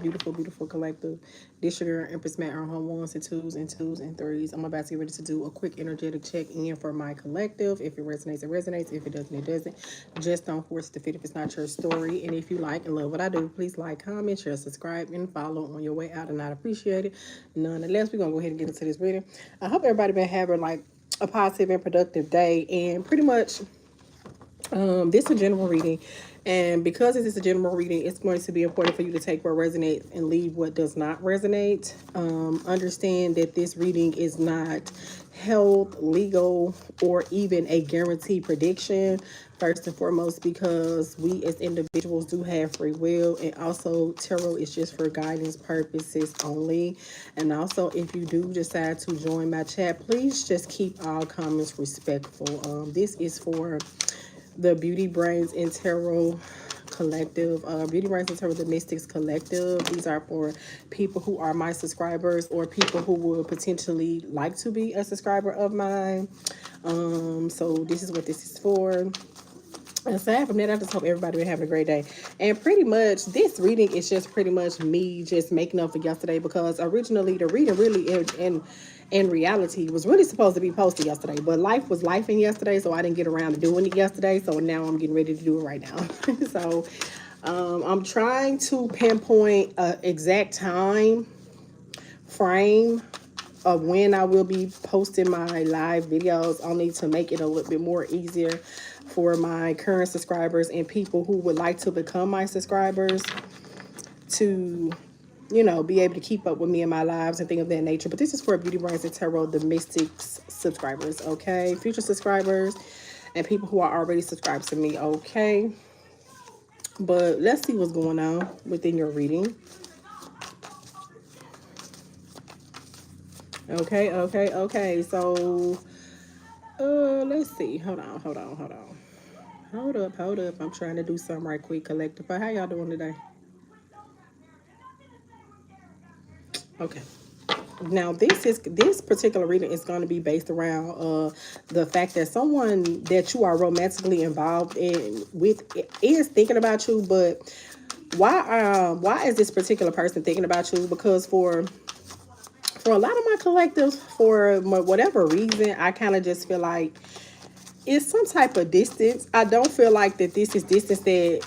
beautiful, beautiful collective. This your girl, Empress Matt, our home ones and twos and twos and threes. I'm about to get ready to do a quick energetic check in for my collective. If it resonates, it resonates. If it doesn't, it doesn't. Just don't force the fit if it's not your story. And if you like and love what I do, please like, comment, share, subscribe, and follow on your way out. And I'd appreciate it. Nonetheless, we're gonna go ahead and get into this reading. I hope everybody been having like a positive and productive day. And pretty much, this is a general reading, and because it is a general reading, it's going to be important for you to take what resonates and leave what does not resonate. Understand that this reading is not health, legal, or even a guaranteed prediction. First and foremost, because we as individuals do have free will, and also tarot is just for guidance purposes only. And also, if you do decide to join my chat, please just keep all comments respectful. This is for the Beauty Brains and Tarot Collective, Beauty Brains and Tarot, the Mystics Collective. These are for people who are my subscribers or people who will potentially like to be a subscriber of mine. So this is what this is for. Aside from that, I just hope everybody been having a great day. And pretty much this reading is just pretty much me just making up for yesterday, because originally the reading really in reality was really supposed to be posted yesterday, but life was lifing yesterday, so I didn't get around to doing it yesterday. So now I'm getting ready to do it right now. So I'm trying to pinpoint an exact time frame of when I will be posting my live videos, only to make it a little bit more easier for my current subscribers and people who would like to become my subscribers to, you know, be able to keep up with me in my lives and things of that nature. But this is for Beauty Brains and Tarot, the Mystics subscribers, okay? Future subscribers and people who are already subscribed to me, okay? But let's see what's going on within your reading. Okay. So, let's see. Hold up. I'm trying to do something right quick, collective. How y'all doing today? Okay. Now this particular reading is going to be based around the fact that someone that you are romantically involved in with is thinking about you. But why is this particular person thinking about you? Because for a lot of my collectives, for whatever reason, I kind of just feel like it's some type of distance. I don't feel like that this is distance that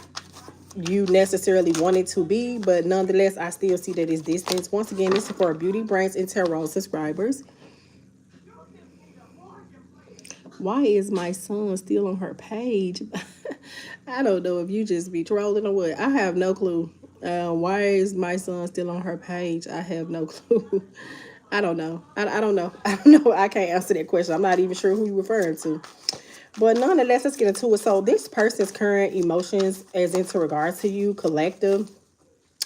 you necessarily want it to be, but nonetheless, I still see that it's distance. Once again, this is for Beauty Brains and Tarot subscribers. Why is my son still on her page? I don't know if you just be trolling or what. I have no clue. Why is my son still on her page? I have no clue. I don't know. I don't know. I don't know. I can't answer that question. I'm not even sure who you're referring to. But nonetheless, let's get into it. So this person's current emotions as into regards to you, collective.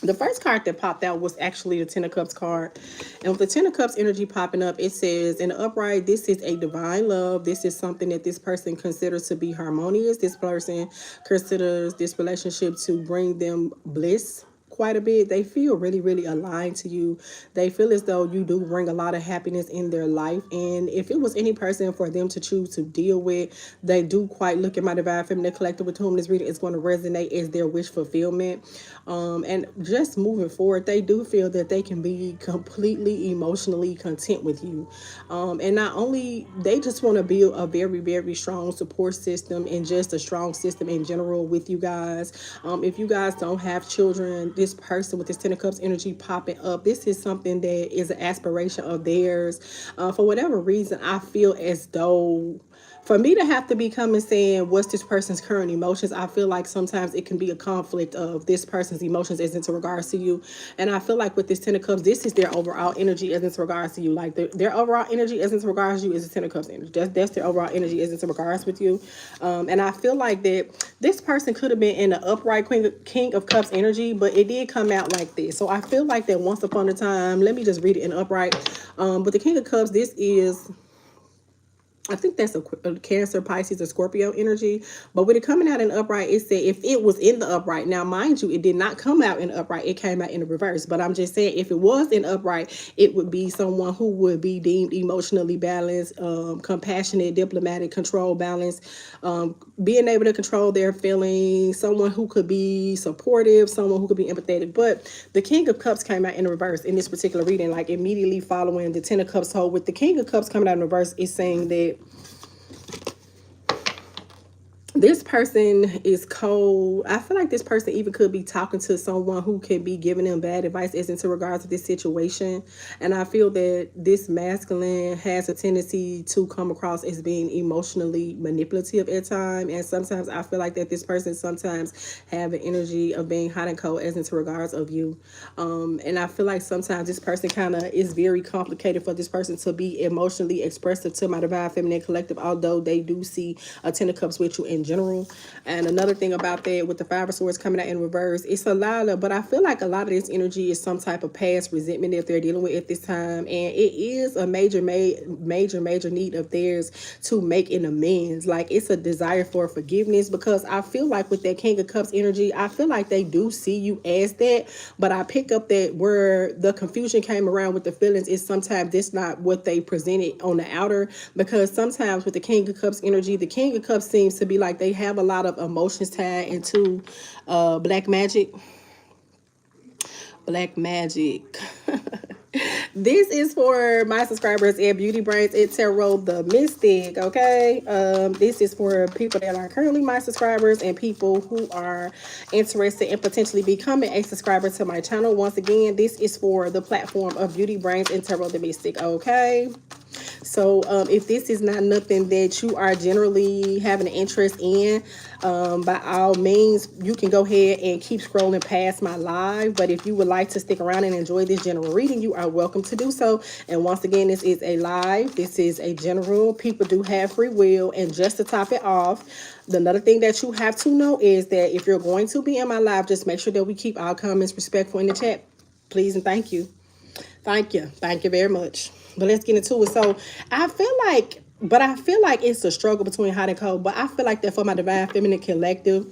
The first card that popped out was actually the Ten of Cups card. And with the Ten of Cups energy popping up, it says in the upright, this is a divine love. This is something that this person considers to be harmonious. This person considers this relationship to bring them bliss quite a bit. They feel really, really aligned to you. They feel as though you do bring a lot of happiness in their life. And if it was any person for them to choose to deal with, they do quite look at my Divine Feminine Collective with whom this reading is going to resonate as their wish fulfillment. And just moving forward, they do feel that they can be completely emotionally content with you. And not only, they just want to build a very, very strong support system and just a strong system in general with you guys. If you guys don't have children, this person with this Ten of Cups energy popping up, this is something that is an aspiration of theirs. For whatever reason, I feel as though for me to have to be coming saying what's this person's current emotions, I feel like sometimes it can be a conflict of this person's emotions as into regards to you. And I feel like with this Ten of Cups, this is their overall energy as into regards to you. Like their overall energy as into regards to you is the Ten of Cups energy. That's their overall energy as into regards with you. And I feel like that this person could have been in the upright King of Cups energy, but it did come out like this. So I feel like that once upon a time, let me just read it in upright. But the King of Cups, this is I think that's a Cancer, Pisces, or Scorpio energy. But with it coming out in upright, it said if it was in the upright. Now, mind you, it did not come out in the upright. It came out in the reverse. But I'm just saying, if it was in upright, it would be someone who would be deemed emotionally balanced, compassionate, diplomatic, control, balance, being able to control their feelings, someone who could be supportive, someone who could be empathetic. But the King of Cups came out in reverse in this particular reading, like immediately following the Ten of Cups. So with the King of Cups coming out in reverse, it's saying that this person is cold. I feel like this person even could be talking to someone who can be giving them bad advice as into regards to this situation. And I feel that this masculine has a tendency to come across as being emotionally manipulative at times. And sometimes I feel like that this person sometimes have an energy of being hot and cold as into regards of you. And I feel like sometimes this person kind of is very complicated for this person to be emotionally expressive to my Divine Feminine Collective, although they do see a Ten of Cups with you in general. And another thing about that, with the Five of Swords coming out in reverse, it's a lot of, but I feel like a lot of this energy is some type of past resentment that they're dealing with at this time. And it is a major need of theirs to make an amends. Like, it's a desire for forgiveness, because I feel like with that King of Cups energy, I feel like they do see you as that. But I pick up that where the confusion came around with the feelings is sometimes that's not what they presented on the outer. Because sometimes with the King of Cups energy, the King of Cups seems to be like they have a lot of emotions tied into black magic. Black magic. This is for my subscribers at Beauty Brains and Tarot the Mystic, okay? This is for people that are currently my subscribers and people who are interested in potentially becoming a subscriber to my channel. Once again, this is for the platform of Beauty Brains and Tarot the Mystic, okay? So if this is not nothing that you are generally having an interest in, by all means, you can go ahead and keep scrolling past my live. But if you would like to stick around and enjoy this general reading, you are welcome to do so. And once again, this is a live. This is a general. People do have free will. And just to top it off, another thing that you have to know is that if you're going to be in my live, just make sure that we keep our comments respectful in the chat. Please and thank you. Thank you. Thank you very much. But let's get into it. So I feel like it's a struggle between hot and cold. But I feel like that for my Divine Feminine Collective,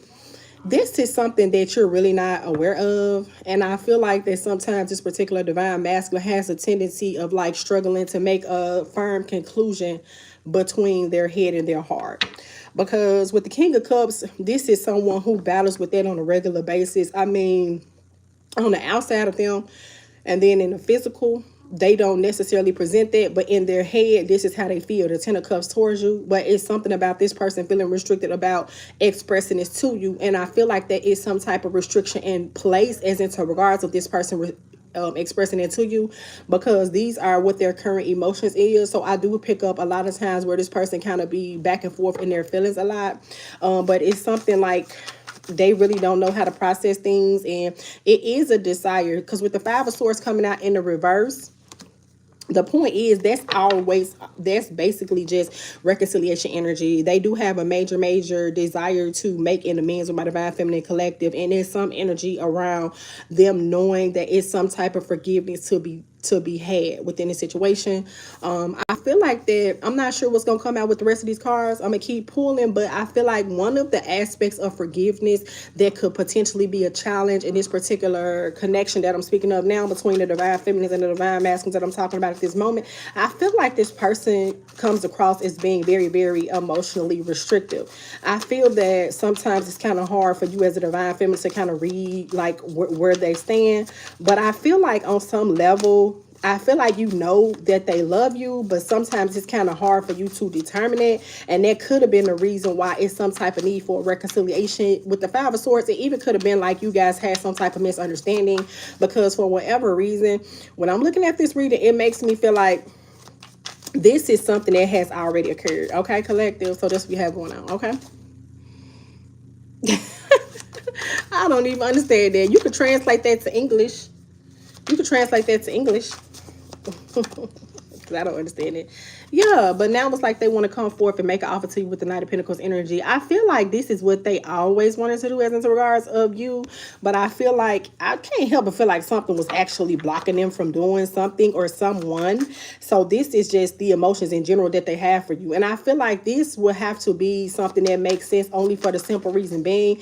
this is something that you're really not aware of. And I feel like that sometimes this particular Divine Masculine has a tendency of like struggling to make a firm conclusion between their head and their heart. Because with the King of Cups, this is someone who battles with that on a regular basis. I mean, on the outside of them, and then in the physical, they don't necessarily present that, but in their head, this is how they feel, the Ten of Cups towards you. But it's something about this person feeling restricted about expressing this to you. And I feel like there is some type of restriction in place as into regards of this person expressing it to you, because these are what their current emotions is. So I do pick up a lot of times where this person kind of be back and forth in their feelings a lot. But it's something like they really don't know how to process things, and it is a desire, because with the Five of Swords coming out in the reverse, the point is that's basically just reconciliation energy. They do have a major desire to make an amends with my Divine Feminine Collective, and there's some energy around them knowing that it's some type of forgiveness to be had within the situation. I feel like that I'm not sure what's gonna come out with the rest of these cards. I'm gonna keep pulling, but I feel like one of the aspects of forgiveness that could potentially be a challenge in this particular connection that I'm speaking of now between the Divine Feminines and the Divine Masculines that I'm talking about at this moment, I feel like this person comes across as being very emotionally restrictive. I feel that sometimes it's kind of hard for you as a Divine Feminine to kind of read like where they stand, but I feel like on some level, I feel like you know that they love you, but sometimes it's kind of hard for you to determine it. And that could have been the reason why it's some type of need for reconciliation. With the Five of Swords, it even could have been like you guys had some type of misunderstanding, because for whatever reason, when I'm looking at this reading, it makes me feel like this is something that has already occurred. Okay, collective. So that's what we have going on. Okay. I don't even understand that. You could translate that to English. You could translate that to English. Because I don't understand it. Yeah, but now it's like they want to come forth and make an offer to you with the Knight of Pentacles energy. I feel like this is what they always wanted to do as in regards of you, but I feel like I can't help but feel like something was actually blocking them from doing something or someone. So this is just the emotions in general that they have for you. And I feel like this will have to be something that makes sense only for the simple reason being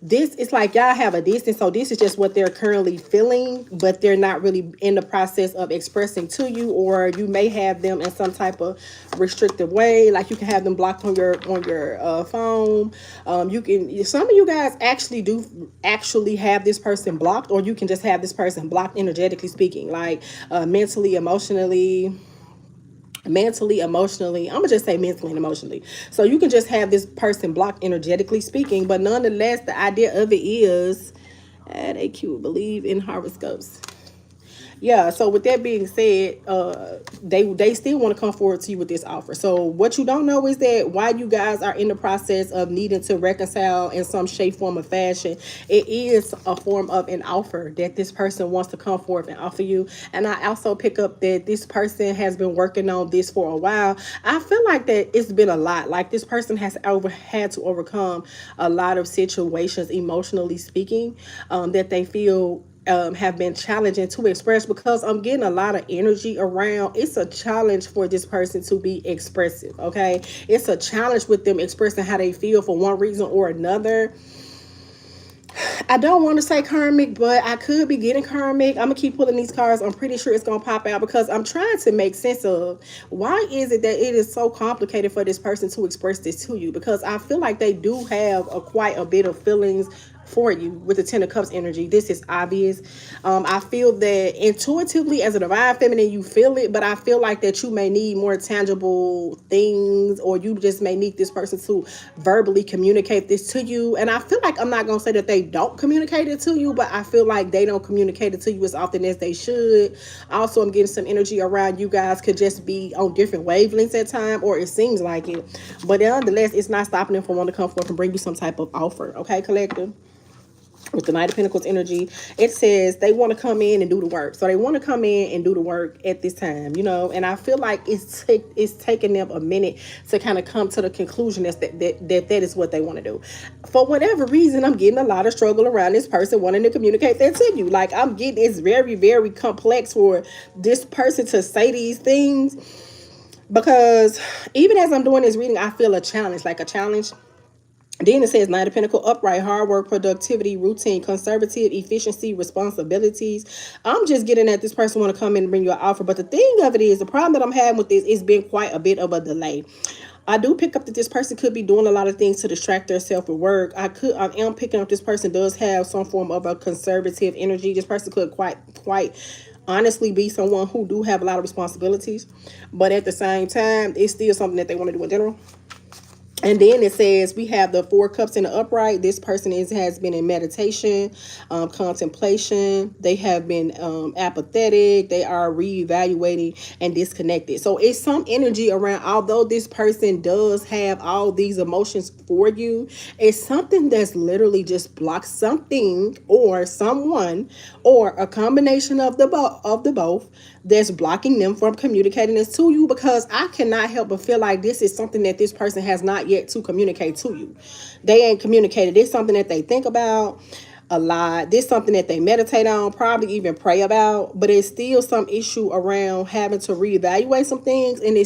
this is like y'all have a distance, so this is just what they're currently feeling, but they're not really in the process of expressing to you, or you may have them in some type of restrictive way, like you can have them blocked on your phone. You can, some of you guys actually do actually have this person blocked, or you can just have this person blocked energetically speaking, like mentally, emotionally. I'm gonna just say mentally and emotionally. So you can just have this person blocked energetically speaking, but nonetheless, the idea of it is, they cute, believe in horoscopes. Yeah, so with that being said, they still want to come forward to you with this offer. So what you don't know is that while you guys are in the process of needing to reconcile in some shape, form, or fashion, it is a form of an offer that this person wants to come forth and offer you. And I also pick up that this person has been working on this for a while. I feel like that it's been a lot. Like this person has had to overcome a lot of situations, emotionally speaking, that they feel have been challenging to express, because I'm getting a lot of energy around. It's a challenge for this person to be expressive, okay? It's a challenge with them expressing how they feel for one reason or another. I don't want to say karmic, but I could be getting karmic. I'm gonna keep pulling these cards. I'm pretty sure it's gonna pop out because I'm trying to make sense of why is it that it is so complicated for this person to express this to you, because I feel like they do have quite a bit of feelings for you with the Ten of Cups energy. This is obvious. I feel that intuitively as a divine feminine you feel it, but I feel like that you may need more tangible things, or you just may need this person to verbally communicate this to you. And I feel like, I'm not gonna say that they don't communicate it to you, but I feel like they don't communicate it to you as often as they should. Also, I'm getting some energy around you guys could just be on different wavelengths at time, or it seems like it, but nonetheless it's not stopping them from wanting to come forth and bring you some type of offer. Okay, collective? With the Knight of Pentacles energy, it says they want to come in and do the work. So they want to come in and do the work at this time, you know. And I feel like it's taking them a minute to kind of come to the conclusion that is what they want to do. For whatever reason, I'm getting a lot of struggle around this person wanting to communicate that to you. Like, I'm getting, it's very, very complex for this person to say these things, because even as I'm doing this reading, I feel a challenge, like a challenge. Then it says Knight of Pentacles, upright, hard work, productivity, routine, conservative, efficiency, responsibilities. I'm just getting at this person want to come in and bring you an offer. But the thing of it is, the problem that I'm having with this, it's been quite a bit of a delay. I do pick up that this person could be doing a lot of things to distract themselves with work. I am picking up this person does have some form of a conservative energy. This person could quite honestly be someone who do have a lot of responsibilities. But at the same time, it's still something that they want to do in general. And then it says we have the Four Cups in the upright. This person has been in meditation, contemplation. They have been apathetic. They are reevaluating and disconnected. So it's some energy around, although this person does have all these emotions for you, it's something that's literally just blocked something or someone, or a combination of the both, that's blocking them from communicating this to you. Because I cannot help but feel like this is something that this person has not yet to communicate to you. They ain't communicated. It's something that they think about a lot. This is something that they meditate on, probably even pray about, but it's still some issue around having to reevaluate some things. And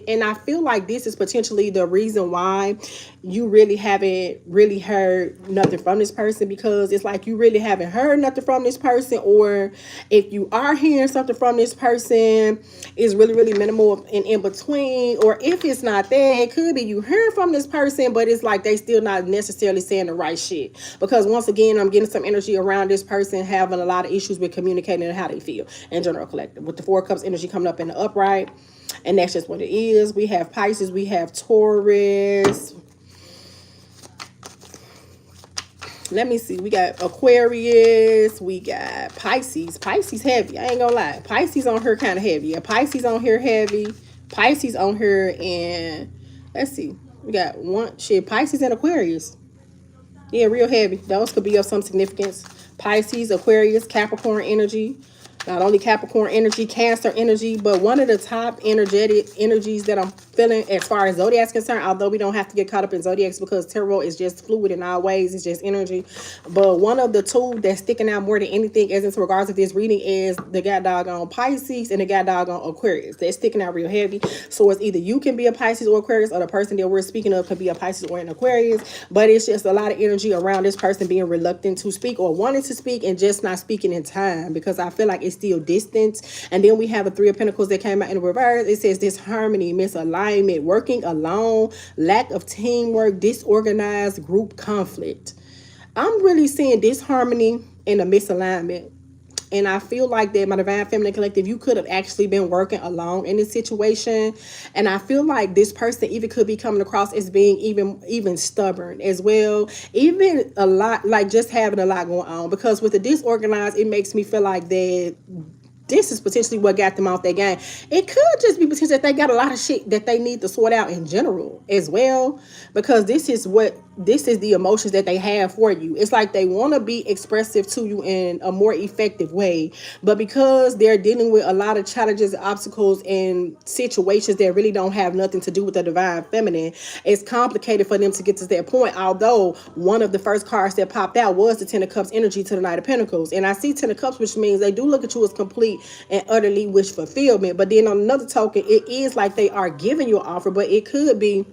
and I feel like this is potentially the reason why you really haven't really heard nothing from this person, because it's like you really haven't heard nothing from this person, or if you are hearing something from this person, it's really, really minimal and in between. Or if it's not there, it could be you heard from this person, but it's like they still not necessarily saying the right shit. Because once again, I'm getting some energy around this person having a lot of issues with communicating and how they feel in general, collective, with the Four Cups energy coming up in the upright. And that's just what it is. We have Pisces, we have Taurus. Let me see. We got Aquarius. We got Pisces. Pisces heavy. I ain't gonna lie. Pisces on her kind of heavy. Yeah, Pisces on here heavy. Pisces on her, and let's see. We got Pisces and Aquarius. Yeah, real heavy. Those could be of some significance. Pisces, Aquarius, Capricorn energy. Not only Capricorn energy, Cancer energy, but one of the top energetic energies that I'm feeling as far as zodiac's concerned, although we don't have to get caught up in zodiacs because tarot is just fluid in all ways, it's just energy. But one of the two that's sticking out more than anything as in regards to this reading is the god doggone Pisces and the god doggone Aquarius. They're sticking out real heavy. So it's either you can be a Pisces or Aquarius, or the person that we're speaking of could be a Pisces or an Aquarius. But it's just a lot of energy around this person being reluctant to speak or wanting to speak and just not speaking in time, because I feel like it's still distance. And then we have a Three of Pentacles that came out in reverse. It says disharmony, misalignment, working alone, lack of teamwork, disorganized group conflict. I'm really seeing disharmony and a misalignment. And I feel like that my Divine Feminine Collective, you could have actually been working alone in this situation. And I feel like this person even could be coming across as being even stubborn as well. Even a lot, like just having a lot going on. Because with the disorganized, it makes me feel like that this is potentially what got them off their game. It could just be potentially that they got a lot of shit that they need to sort out in general as well, because this is the emotions that they have for you. It's like they want to be expressive to you in a more effective way, but because they're dealing with a lot of challenges, obstacles, and situations that really don't have nothing to do with the Divine Feminine, it's complicated for them to get to that point. Although one of the first cards that popped out was the Ten of Cups energy to the Knight of Pentacles, and I see Ten of Cups, which means they do look at you as complete and utterly wish fulfillment. But then on another token, it is like they are giving you an offer, but it could be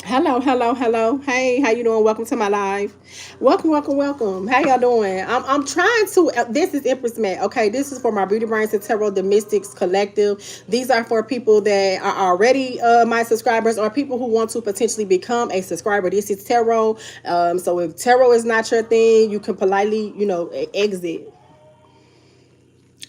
hello. Hey, how you doing? Welcome to my live. Welcome. How y'all doing? I'm trying to this is Empress Matt. Okay, this is for my Beauty Brains and Tarot the Mystics Collective. These are for people that are already my subscribers, or people who want to potentially become a subscriber. This is tarot. So if tarot is not your thing, you can politely, exit.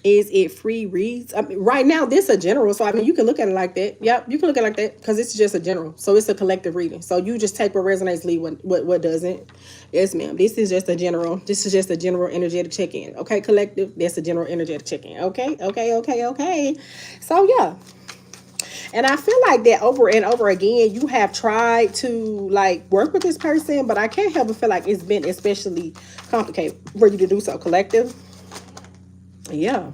Is it free reads? I mean, right now, this is a general. So, I mean, you can look at it like that. Yep, you can look at it like that because it's just a general. So, it's a collective reading. So, you just take what resonates, leave what doesn't. Yes, ma'am. This is just a general. This is just a general energetic check-in. Okay, collective. That's a general energetic check-in. Okay. So, yeah. And I feel like that over and over again, you have tried to, like, work with this person, but I can't help but feel like it's been especially complicated for you to do so, collective. Yeah.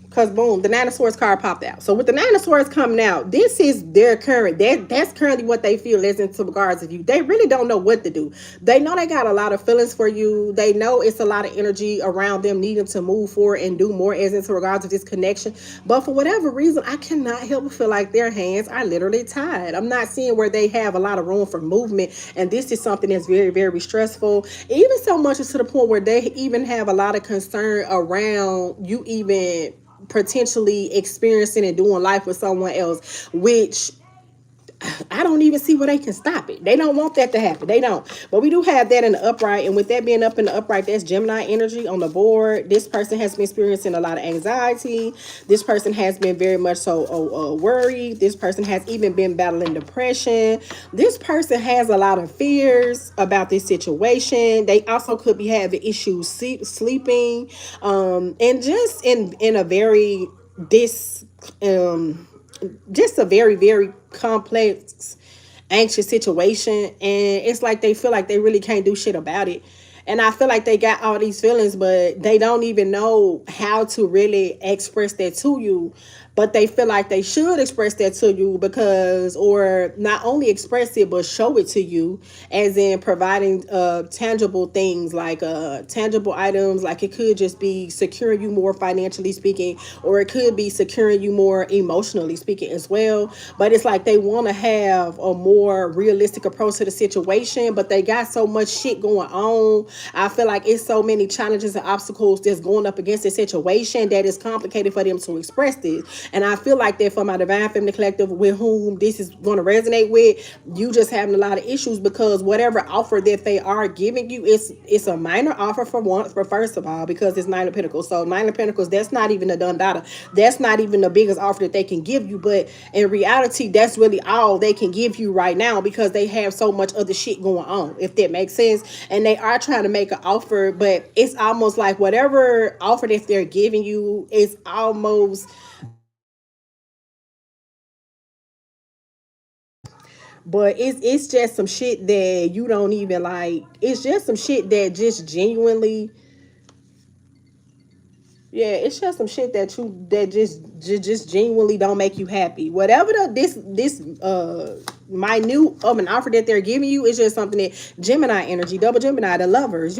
Because boom, the Nine of Swords card popped out. So with the Nine of Swords coming out, this is their current, that's currently what they feel as in regards of you. They really don't know what to do. They know they got a lot of feelings for you. They know it's a lot of energy around them needing to move forward and do more as in regards of this connection. But for whatever reason, I cannot help but feel like their hands are literally tied. I'm not seeing where they have a lot of room for movement. And this is something that's very, very stressful. Even so much as to the point where they even have a lot of concern around you even potentially experiencing and doing life with someone else, which I don't even see where they can stop it. They don't want that to happen. They don't. But we do have that in the upright. And with that being up in the upright, that's Gemini energy on the board. This person has been experiencing a lot of anxiety. This person has been very much so worried. This person has even been battling depression. This person has a lot of fears about this situation. They also could be having issues sleeping. And just in a very just a very, very complex, anxious situation. And it's like they feel like they really can't do shit about it. And I feel like they got all these feelings, but they don't even know how to really express that to you. But they feel like they should express that to you because, or not only express it, but show it to you, as in providing tangible things like tangible items. Like it could just be securing you more financially speaking, or it could be securing you more emotionally speaking as well. But it's like they want to have a more realistic approach to the situation, but they got so much shit going on. I feel like it's so many challenges and obstacles that's going up against the situation that it's complicated for them to express this. And I feel like that for my Divine Feminine Collective, with whom this is going to resonate with, you just having a lot of issues because whatever offer that they are giving you, it's a minor offer for first of all, because it's Nine of Pentacles. So Nine of Pentacles, that's not even a done data. That's not even the biggest offer that they can give you. But in reality, that's really all they can give you right now because they have so much other shit going on, if that makes sense. And they are trying to make an offer, but it's almost like whatever offer that they're giving you is almost But it's just some shit that you don't even like. It's just some shit that just genuinely, yeah, it's just some shit that just genuinely don't make you happy. Whatever this minute of an offer that they're giving you is just something that Gemini energy, double Gemini, the lovers,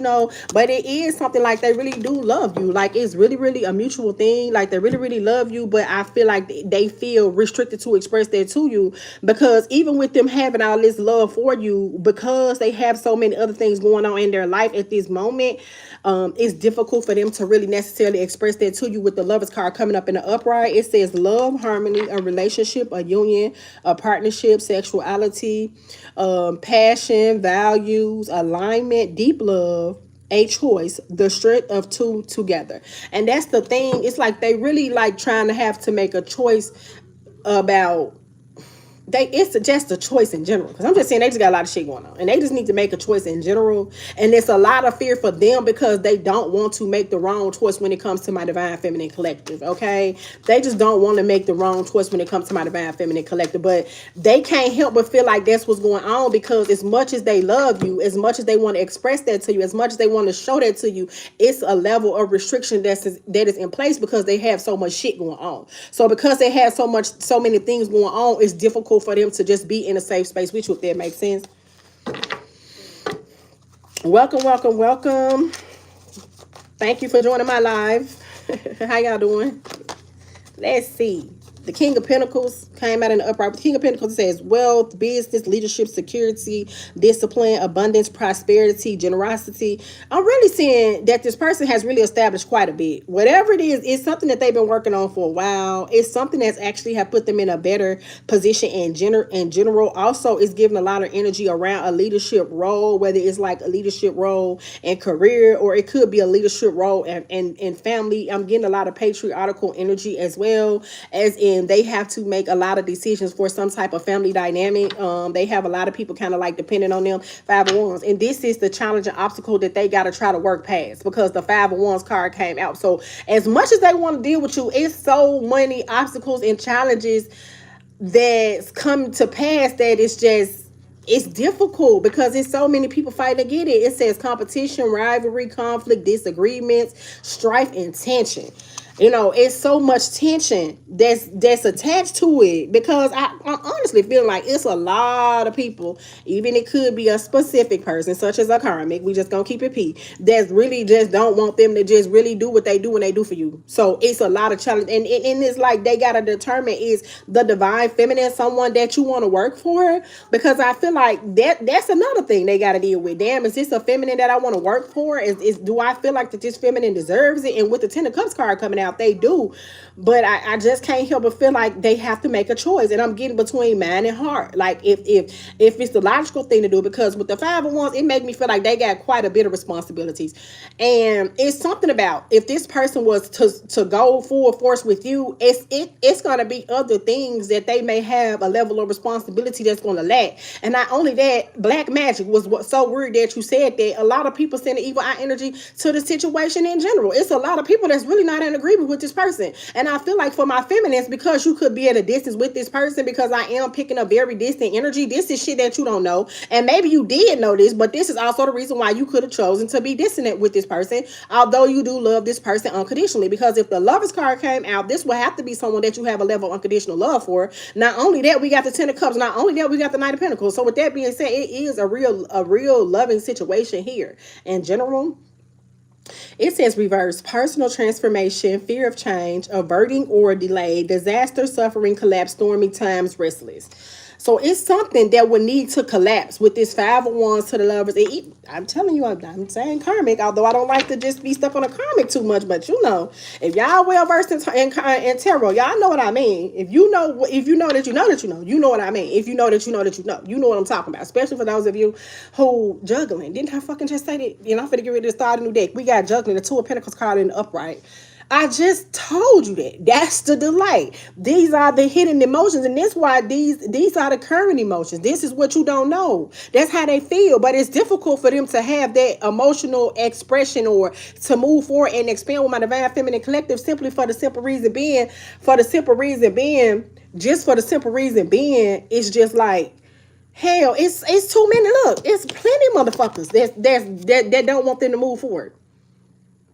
but it is something like they really do love you. Like it's really, really a mutual thing. Like they really, really love you, but I feel like they feel restricted to express that to you because even with them having all this love for you, because they have so many other things going on in their life at this moment, it's difficult for them to really necessarily express that to you. With the Lovers card coming up in the upright, it says love, harmony, a relationship, a union, a partnership, sexuality, passion, values, alignment, deep love, a choice, the strength of two together. And that's the thing. It's like they really like trying to have to make a choice about it's just a choice in general, because I'm just saying they just got a lot of shit going on and they just need to make a choice in general. And it's a lot of fear for them because they don't want to make the wrong choice when it comes to my Divine Feminine Collective. Okay, they just don't want to make the wrong choice when it comes to my Divine Feminine Collective, but they can't help but feel like that's what's going on, because as much as they love you, as much as they want to express that to you, as much as they want to show that to you, it's a level of restriction that is in place because they have so much shit going on. So because they have so many things going on, it's difficult for them to just be in a safe space with you, if that makes sense. Welcome, welcome, welcome. Thank you for joining my live. How y'all doing? Let's see. The King of Pentacles came out in the upright. The King of Pentacles says wealth, business, leadership, security, discipline, abundance, prosperity, generosity. I'm really seeing that this person has really established quite a bit. Whatever it is, it's something that they've been working on for a while. It's something that's actually have put them in a better position in general. Also, it's giving a lot of energy around a leadership role, whether it's like a leadership role in career or it could be a leadership role in family. I'm getting a lot of patriarchal energy as well, as in they have to make a lot of decisions for some type of family dynamic. They have a lot of people kind of like depending on them. Five of Wands, and this is the challenge and obstacle that they got to try to work past, because the Five of Wands card came out. So as much as they want to deal with you, it's so many obstacles and challenges that's come to pass that it's difficult because it's so many people fighting to get it. It says competition, rivalry, conflict, disagreements, strife, and tension. It's so much tension that's attached to it, because I'm honestly feeling like it's a lot of people, even it could be a specific person such as a karmic, we just gonna keep it P, that's really just don't want them to just really do what they do when they do for you. So it's a lot of challenge, and it's like they gotta determine, is the Divine Feminine someone that you want to work for? Because I feel like that's another thing they gotta deal with. Damn, is this a feminine that I want to work for? Do I feel like that this feminine deserves it? And with the Ten of Cups card coming out, they do, but I just can't help but feel like they have to make a choice, and I'm getting between mind and heart. Like if it's the logical thing to do, because with the Five of Wands, it makes me feel like they got quite a bit of responsibilities, and it's something about if this person was to go full force with you, it's gonna be other things that they may have a level of responsibility that's gonna lack. And not only that, black magic was what so weird that you said that. A lot of people send the evil eye energy to the situation in general. It's a lot of people that's really not in agreement with this person. And I feel like for my feminines, because you could be at a distance with this person, because I am picking up very distant energy, this is shit that you don't know. And maybe you did know this, but this is also the reason why you could have chosen to be dissonant with this person, although you do love this person unconditionally. Because if the Lovers card came out, this will have to be someone that you have a level of unconditional love for. Not only that, we got the Ten of Cups. Not only that, we got the Knight of Pentacles. So with that being said, it is a real loving situation here in general. It says reverse, personal transformation, fear of change, averting or delay, disaster, suffering, collapse, stormy times, restless. So it's something that would need to collapse with this Five of Wands to the Lovers. I'm telling you, I'm saying karmic, although I don't like to just be stuck on a karmic too much. But if y'all well versed in tarot, y'all know what I mean. If you know that you know that you know what I mean. If you know that you know that you know what I'm talking about. Especially for those of you who juggling. Didn't I fucking just say that? I'm finna get ready to start a new deck. We got juggling, the Two of Pentacles card in the upright. I just told you that. That's the delay. These are the hidden emotions, and that's why these are the current emotions. This is what you don't know. That's how they feel, but it's difficult for them to have that emotional expression or to move forward and expand with my Divine Feminine Collective, simply for the simple reason being, it's just like Hell, it's too many. Look, it's plenty of motherfuckers that don't want them to move forward.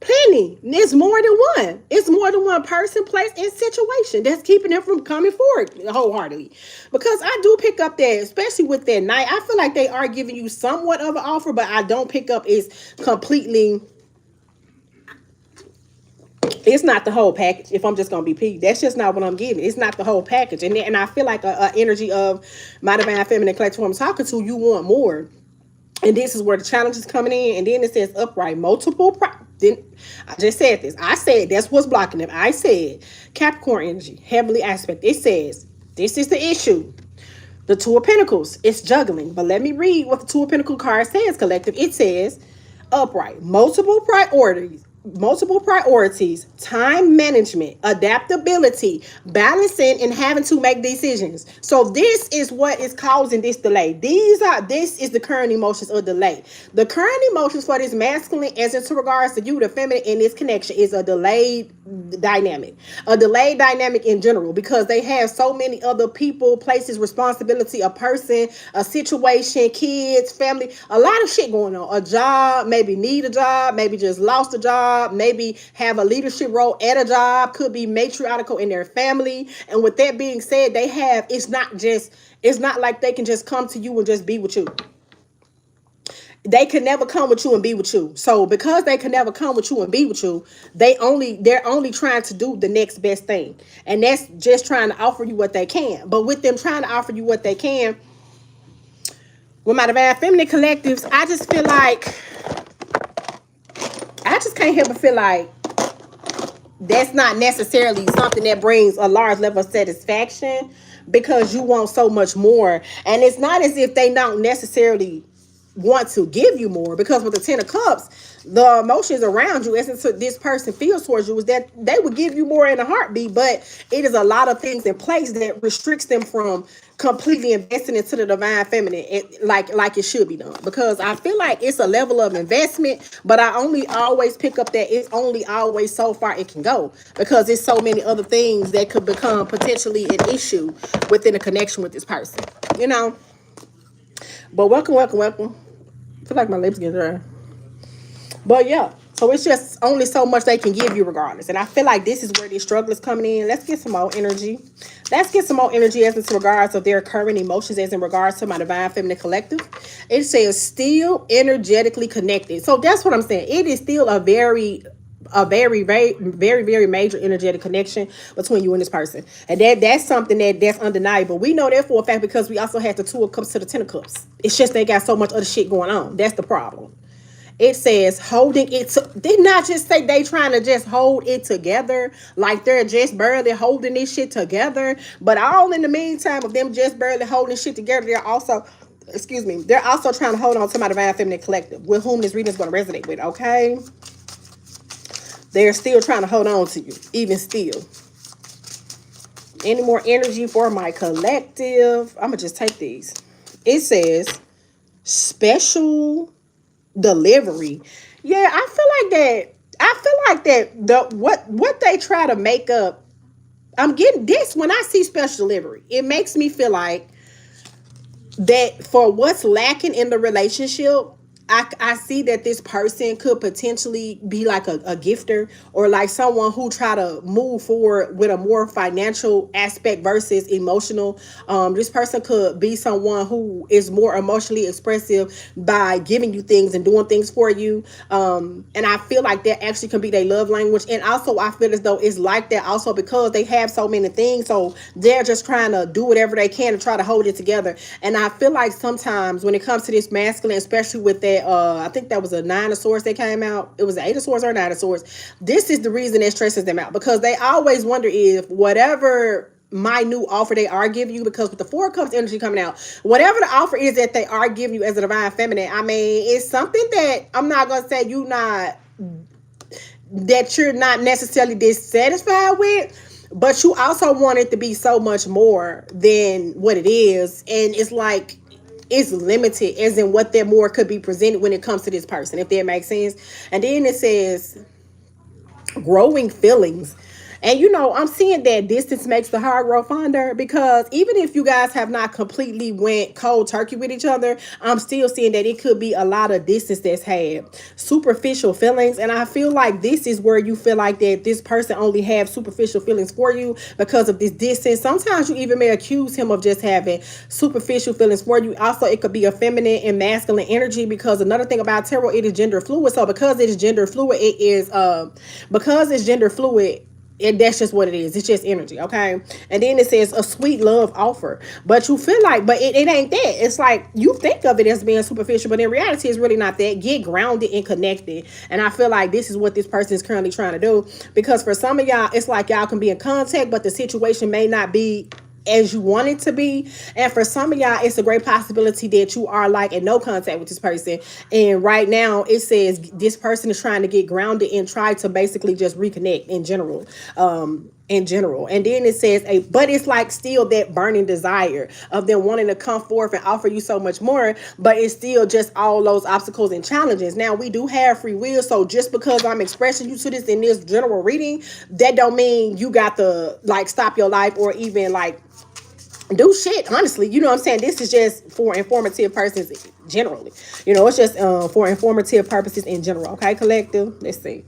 Plenty. It's more than one. It's more than one person, place, and situation that's keeping them from coming forward wholeheartedly. Because I do pick up that, especially with that night, I feel like they are giving you somewhat of an offer, but I don't pick up is completely. It's not the whole package. If I'm just gonna be peaked, that's just not what I'm getting. It's not the whole package, and I feel like a energy of my divine feminine collective who I'm talking to, you want more. And this is where the challenge is coming in. And then it says upright, then I just said this. I said that's what's blocking them. I said Capricorn energy, heavenly aspect. It says this is the issue. The Two of Pentacles, it's juggling. But let me read what the Two of Pentacles card says, collective. It says upright, multiple priorities, time management, adaptability, balancing, and having to make decisions. So this is what is causing this delay. This is the current emotions of delay. The current emotions for this masculine, as into regards to you, the feminine in this connection, is a delayed dynamic. A delayed dynamic in general, because they have so many other people, places, responsibility, a person, a situation, kids, family, a lot of shit going on. A job, maybe need a job, maybe just lost a job, maybe have a leadership role at a job, could be matriarchal in their family. And with that being said, it's not like they can just come to you and just be with you. They can never come with you and be with you. So because they can never come with you and be with you, they're only trying to do the next best thing. And that's just trying to offer you what they can. But with them trying to offer you what they can, with my divine feminine collectives, I just feel like I just can't help but feel like that's not necessarily something that brings a large level of satisfaction, because you want so much more. And it's not as if they don't necessarily want to give you more, because with the Ten of Cups, the emotions around you, as this person feels towards you, is that they would give you more in a heartbeat, but it is a lot of things in place that restricts them from completely investing into the divine feminine like it should be done. Because I feel like it's a level of investment, but I only always pick up that it's only always so far it can go, because there's so many other things that could become potentially an issue within a connection with this person, you know. But welcome. I feel like my lips get dry. But yeah, so it's just only so much they can give you regardless. And I feel like this is where this struggle is coming in. Let's get some more energy. Let's get some more energy as in regards of their current emotions, as in regards to my divine feminine collective. It says still energetically connected. So that's what I'm saying. It is still a very, very major energetic connection between you and this person. And that's something that's undeniable. We know that for a fact because we also have the Two of Cups to the Ten of Cups. It's just they got so much other shit going on. That's the problem. It says holding it. Did not just say they trying to just hold it together, like they're just barely holding this shit together. But all in the meantime of them just barely holding shit together, they're also trying to hold on to my divine feminine collective, with whom this reading is going to resonate with. Okay, they're still trying to hold on to you, even still. Any more energy for my collective? I'm gonna just take these. It says special delivery. Yeah, I feel like that the what they try to make up, I'm getting this when I see special delivery. It makes me feel like that for what's lacking in the relationship, I see that this person could potentially be like a gifter, or like someone who try to move forward with a more financial aspect versus emotional. This person could be someone who is more emotionally expressive by giving you things and doing things for you. And I feel like that actually can be their love language. And also I feel as though it's like that also because they have so many things. So they're just trying to do whatever they can to try to hold it together. And I feel like sometimes when it comes to this masculine, especially with that, I think that was a Nine of Swords that came out. It was an Eight of Swords or Nine of Swords. This is the reason that stresses them out, because they always wonder if whatever minute offer they are giving you, because with the Four of Cups energy coming out, whatever the offer is that they are giving you as a divine feminine, I mean, it's something that I'm not going to say that you're not necessarily dissatisfied with, but you also want it to be so much more than what it is. And it's like, it's limited as in what that more could be presented when it comes to this person, if that makes sense. And then it says growing feelings. And you know, I'm seeing that distance makes the heart grow fonder, because even if you guys have not completely went cold turkey with each other, I'm still seeing that it could be a lot of distance that's had, superficial feelings. And I feel like this is where you feel like that this person only have superficial feelings for you because of this distance. Sometimes you even may accuse him of just having superficial feelings for you. Also, it could be a feminine and masculine energy, because another thing about tarot, it is gender fluid. So because it is gender fluid, it is because it's gender fluid, that's just what it is. It's just energy, okay? And then it says a sweet love offer. But you feel like, but it ain't that. It's like you think of it as being superficial, but in reality, it's really not that. Get grounded and connected. And I feel like this is what this person is currently trying to do. Because for some of y'all, it's like y'all can be in contact, but the situation may not be as you want it to be. And for some of y'all, it's a great possibility that you are like in no contact with this person. And right now it says this person is trying to get grounded and try to basically just reconnect in general. And then it says but it's like still that burning desire of them wanting to come forth and offer you so much more, but it's still just all those obstacles and challenges. Now we do have free will, so just because I'm expressing you to this in this general reading, that don't mean you got to like stop your life or even like do shit, honestly. You know what I'm saying? This is just for informative purposes generally. You know, it's just for informative purposes in general. Okay, collective. Let's see.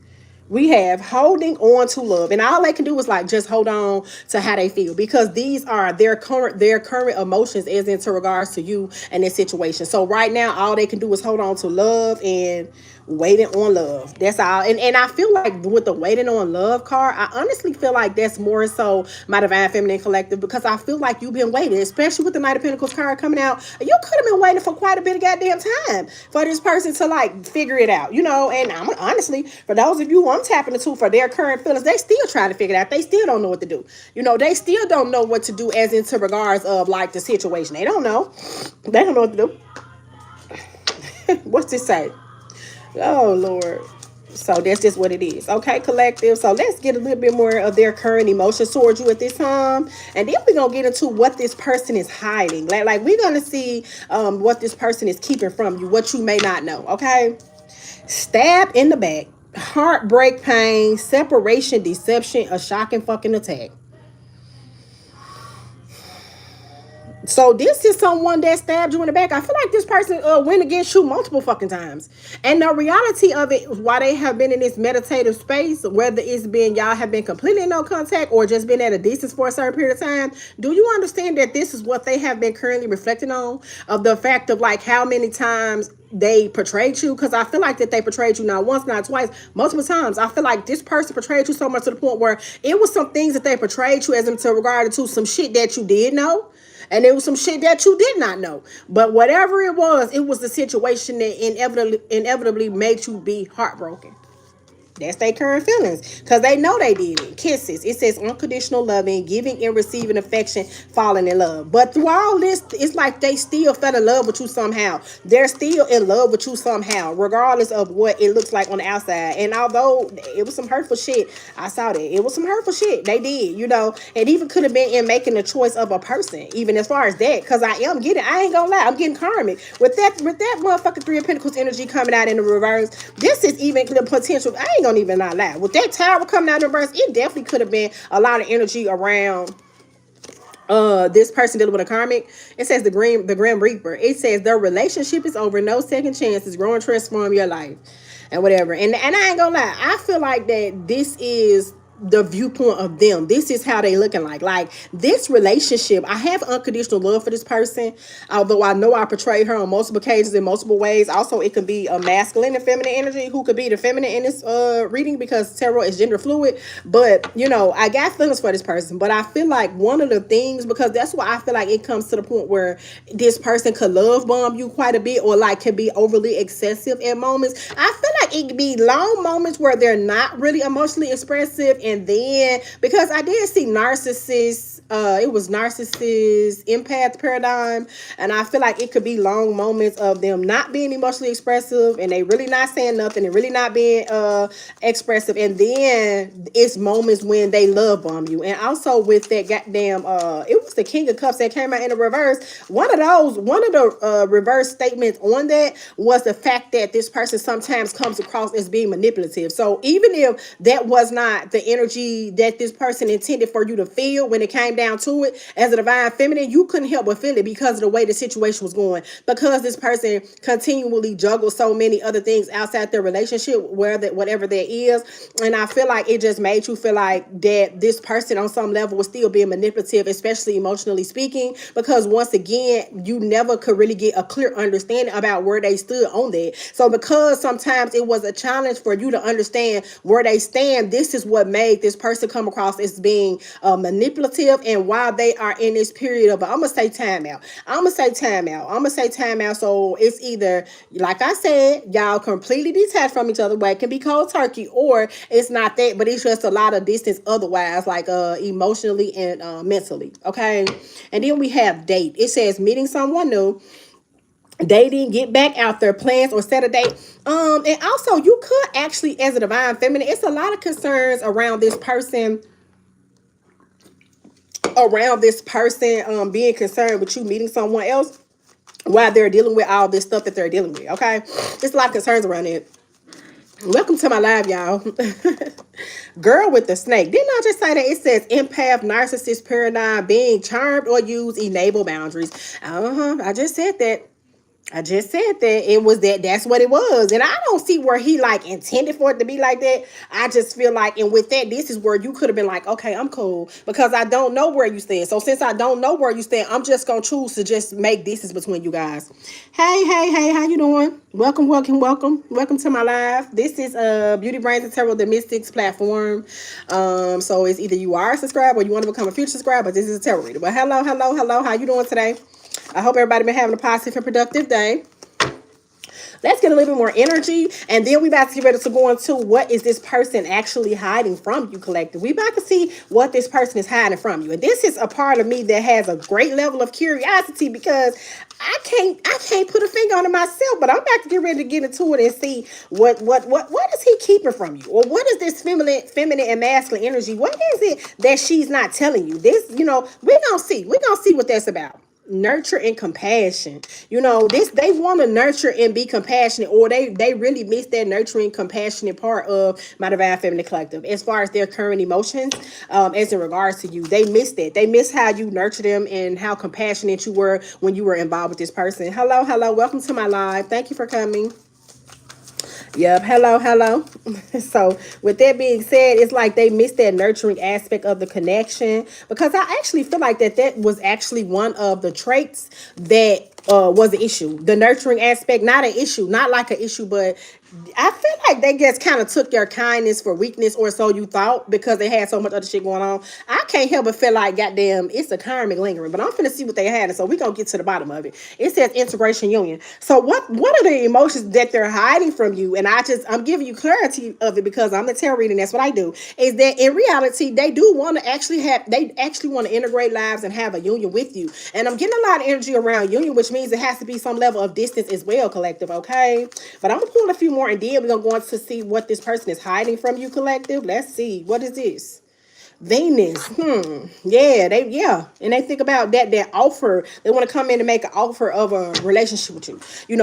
We have holding on to love, and all they can do is like just hold on to how they feel, because these are their current emotions as into regards to you and this situation. So right now all they can do is hold on to love and waiting on love. That's all. And I feel like with the waiting on love card, I honestly feel like that's more so my divine feminine collective, because I feel like you've been waiting, especially with the Knight of Pentacles card coming out. You could have been waiting for quite a bit of goddamn time for this person to like figure it out, you know. And I'm honestly, for those of you who I'm tapping into for their current feelings, they still trying to figure it out. They still don't know what to do. You know, they still don't know what to do as into regards of like the situation. They don't know. They don't know what to do. What's this say? Oh, Lord. So that's just what it is. Okay, collective. So let's get a little bit more of their current emotions towards you at this time. And then we're going to get into what this person is hiding. Like we're going to see what this person is keeping from you, what you may not know. Okay. Stab in the back. Heartbreak, pain, separation, deception, a shocking fucking attack. So this is someone that stabbed you in the back. I feel like this person went against you multiple fucking times. And the reality of it, why they have been in this meditative space, whether it's been y'all have been completely in no contact or just been at a distance for a certain period of time, do you understand that this is what they have been currently reflecting on? Of the fact of like how many times they portrayed you? Because I feel like that they portrayed you not once, not twice, multiple times. I feel like this person portrayed you so much to the point where it was some things that they portrayed you as into regard to some shit that you did know. And there was some shit that you did not know. But whatever it was the situation that inevitably made you be heartbroken. That's their current feelings, because they know they did it. Kisses. It says unconditional loving, giving and receiving affection, falling in love. But through all this, it's like they still fell in love with you somehow. They're still in love with you somehow, regardless of what it looks like on the outside. And although it was some hurtful shit, I saw that. It was some hurtful shit. They did, you know. It even could have been in making the choice of a person, even as far as that. Because I ain't gonna lie, I'm getting karmic. With that motherfucking Three of Pentacles energy coming out in the reverse, this is even the potential. I ain't gonna even not lie. With that tower coming out in reverse, it definitely could have been a lot of energy around this person dealing with a karmic. It says the Grim Reaper. It says their relationship is over, no second chances, grow and transform your life and whatever. And I ain't gonna lie, I feel like that this is the viewpoint of them. This is how they looking like this relationship. I have unconditional love for this person, although I know I portrayed her on multiple occasions in multiple ways. Also, it could be a masculine and feminine energy, who could be the feminine in this reading, because tarot is gender fluid. But you know, I got feelings for this person. But I feel like one of the things, because that's why I feel like it comes to the point where this person could love bomb you quite a bit, or like can be overly excessive at moments. I feel like it could be long moments where they're not really emotionally expressive. And then, because I did see narcissists, it was narcissist empath paradigm, and I feel like it could be long moments of them not being emotionally expressive, and they really not saying nothing, and really not being expressive. And then it's moments when they love bomb you. And also with that goddamn it was the King of Cups that came out in the reverse. One of the reverse statements on that was the fact that this person sometimes comes across as being manipulative. So even if that was not the energy that this person intended for you to feel when it came down to it. As a divine feminine, you couldn't help but feel it because of the way the situation was going. Because this person continually juggles so many other things outside their relationship, where that whatever that is. And I feel like it just made you feel like that this person on some level was still being manipulative, especially emotionally speaking, because once again, you never could really get a clear understanding about where they stood on that. So because sometimes it was a challenge for you to understand where they stand, this is what made this person come across as being manipulative. And while they are in this period of, I'm gonna say timeout. I'm gonna say timeout. I'm gonna say timeout. So it's either, like I said, y'all completely detached from each other, where it can be cold turkey, or it's not that, but it's just a lot of distance otherwise, like emotionally and mentally. Okay. And then we have date. It says meeting someone new, dating, get back out there, plans, or set a date. And also you could actually, as a divine feminine, it's a lot of concerns around this person, being concerned with you meeting someone else while they're dealing with all this stuff that they're dealing with. Okay, there's a lot of concerns around it. Welcome to my live, y'all. Girl with the snake. Didn't I just say that? It says empath, narcissist paradigm, being charmed or used, enable boundaries. I just said that. I just said that it was that. That's what it was. And I don't see where he like intended for it to be like that. I just feel like, and with that, this is where you could have been like, okay, I'm cool, because I don't know where you stand. So since I don't know where you stand, I'm just going to choose to just make distance between you guys. Hey, how you doing? Welcome to my live. This is Beauty Brains and Tarot, the Mystics platform. So it's either you are a subscriber or you want to become a future subscriber. This is a tarot reader. But hello. How you doing today? I hope everybody been having a positive and productive day. Let's get a little bit more energy, and then we about to get ready to go into what is this person actually hiding from you, collective. We about to see what this person is hiding from you, and this is a part of me that has a great level of curiosity, because I can't put a finger on it myself, but I'm about to get ready to get into it and see what is he keeping from you, or what is this feminine and masculine energy? What is it that she's not telling you? This, we're gonna see what that's about. Nurture and compassion. This, they want to nurture and be compassionate, or they really miss that nurturing, compassionate part of my divine feminine collective as far as their current emotions. As in regards to you, they miss that. They miss how you nurture them and how compassionate you were when you were involved with this person. Hello, welcome to my live. Thank you for coming. Yep. Hello. So with that being said, it's like they missed that nurturing aspect of the connection, because I actually feel like that was actually one of the traits that was an issue. The nurturing aspect, not an issue, not like an issue, but I feel like they just kind of took your kindness for weakness, or so you thought, because they had so much other shit going on. I can't help but feel like, goddamn, it's a karmic lingering. But I'm finna see what they had, and so we gonna get to the bottom of it. It says integration union. So what are the emotions that they're hiding from you? And I'm giving you clarity of it because I'm the tarot reading. That's what I do. Is that in reality they do want to actually want to integrate lives and have a union with you. And I'm getting a lot of energy around union, which means it has to be some level of distance as well, collective. Okay, but I'm gonna pull a few more, and then we're gonna go on to see what this person is hiding from you, collective. Let's see. What is this? Venus. And they think about that offer. They want to come in and make an offer of a relationship with you.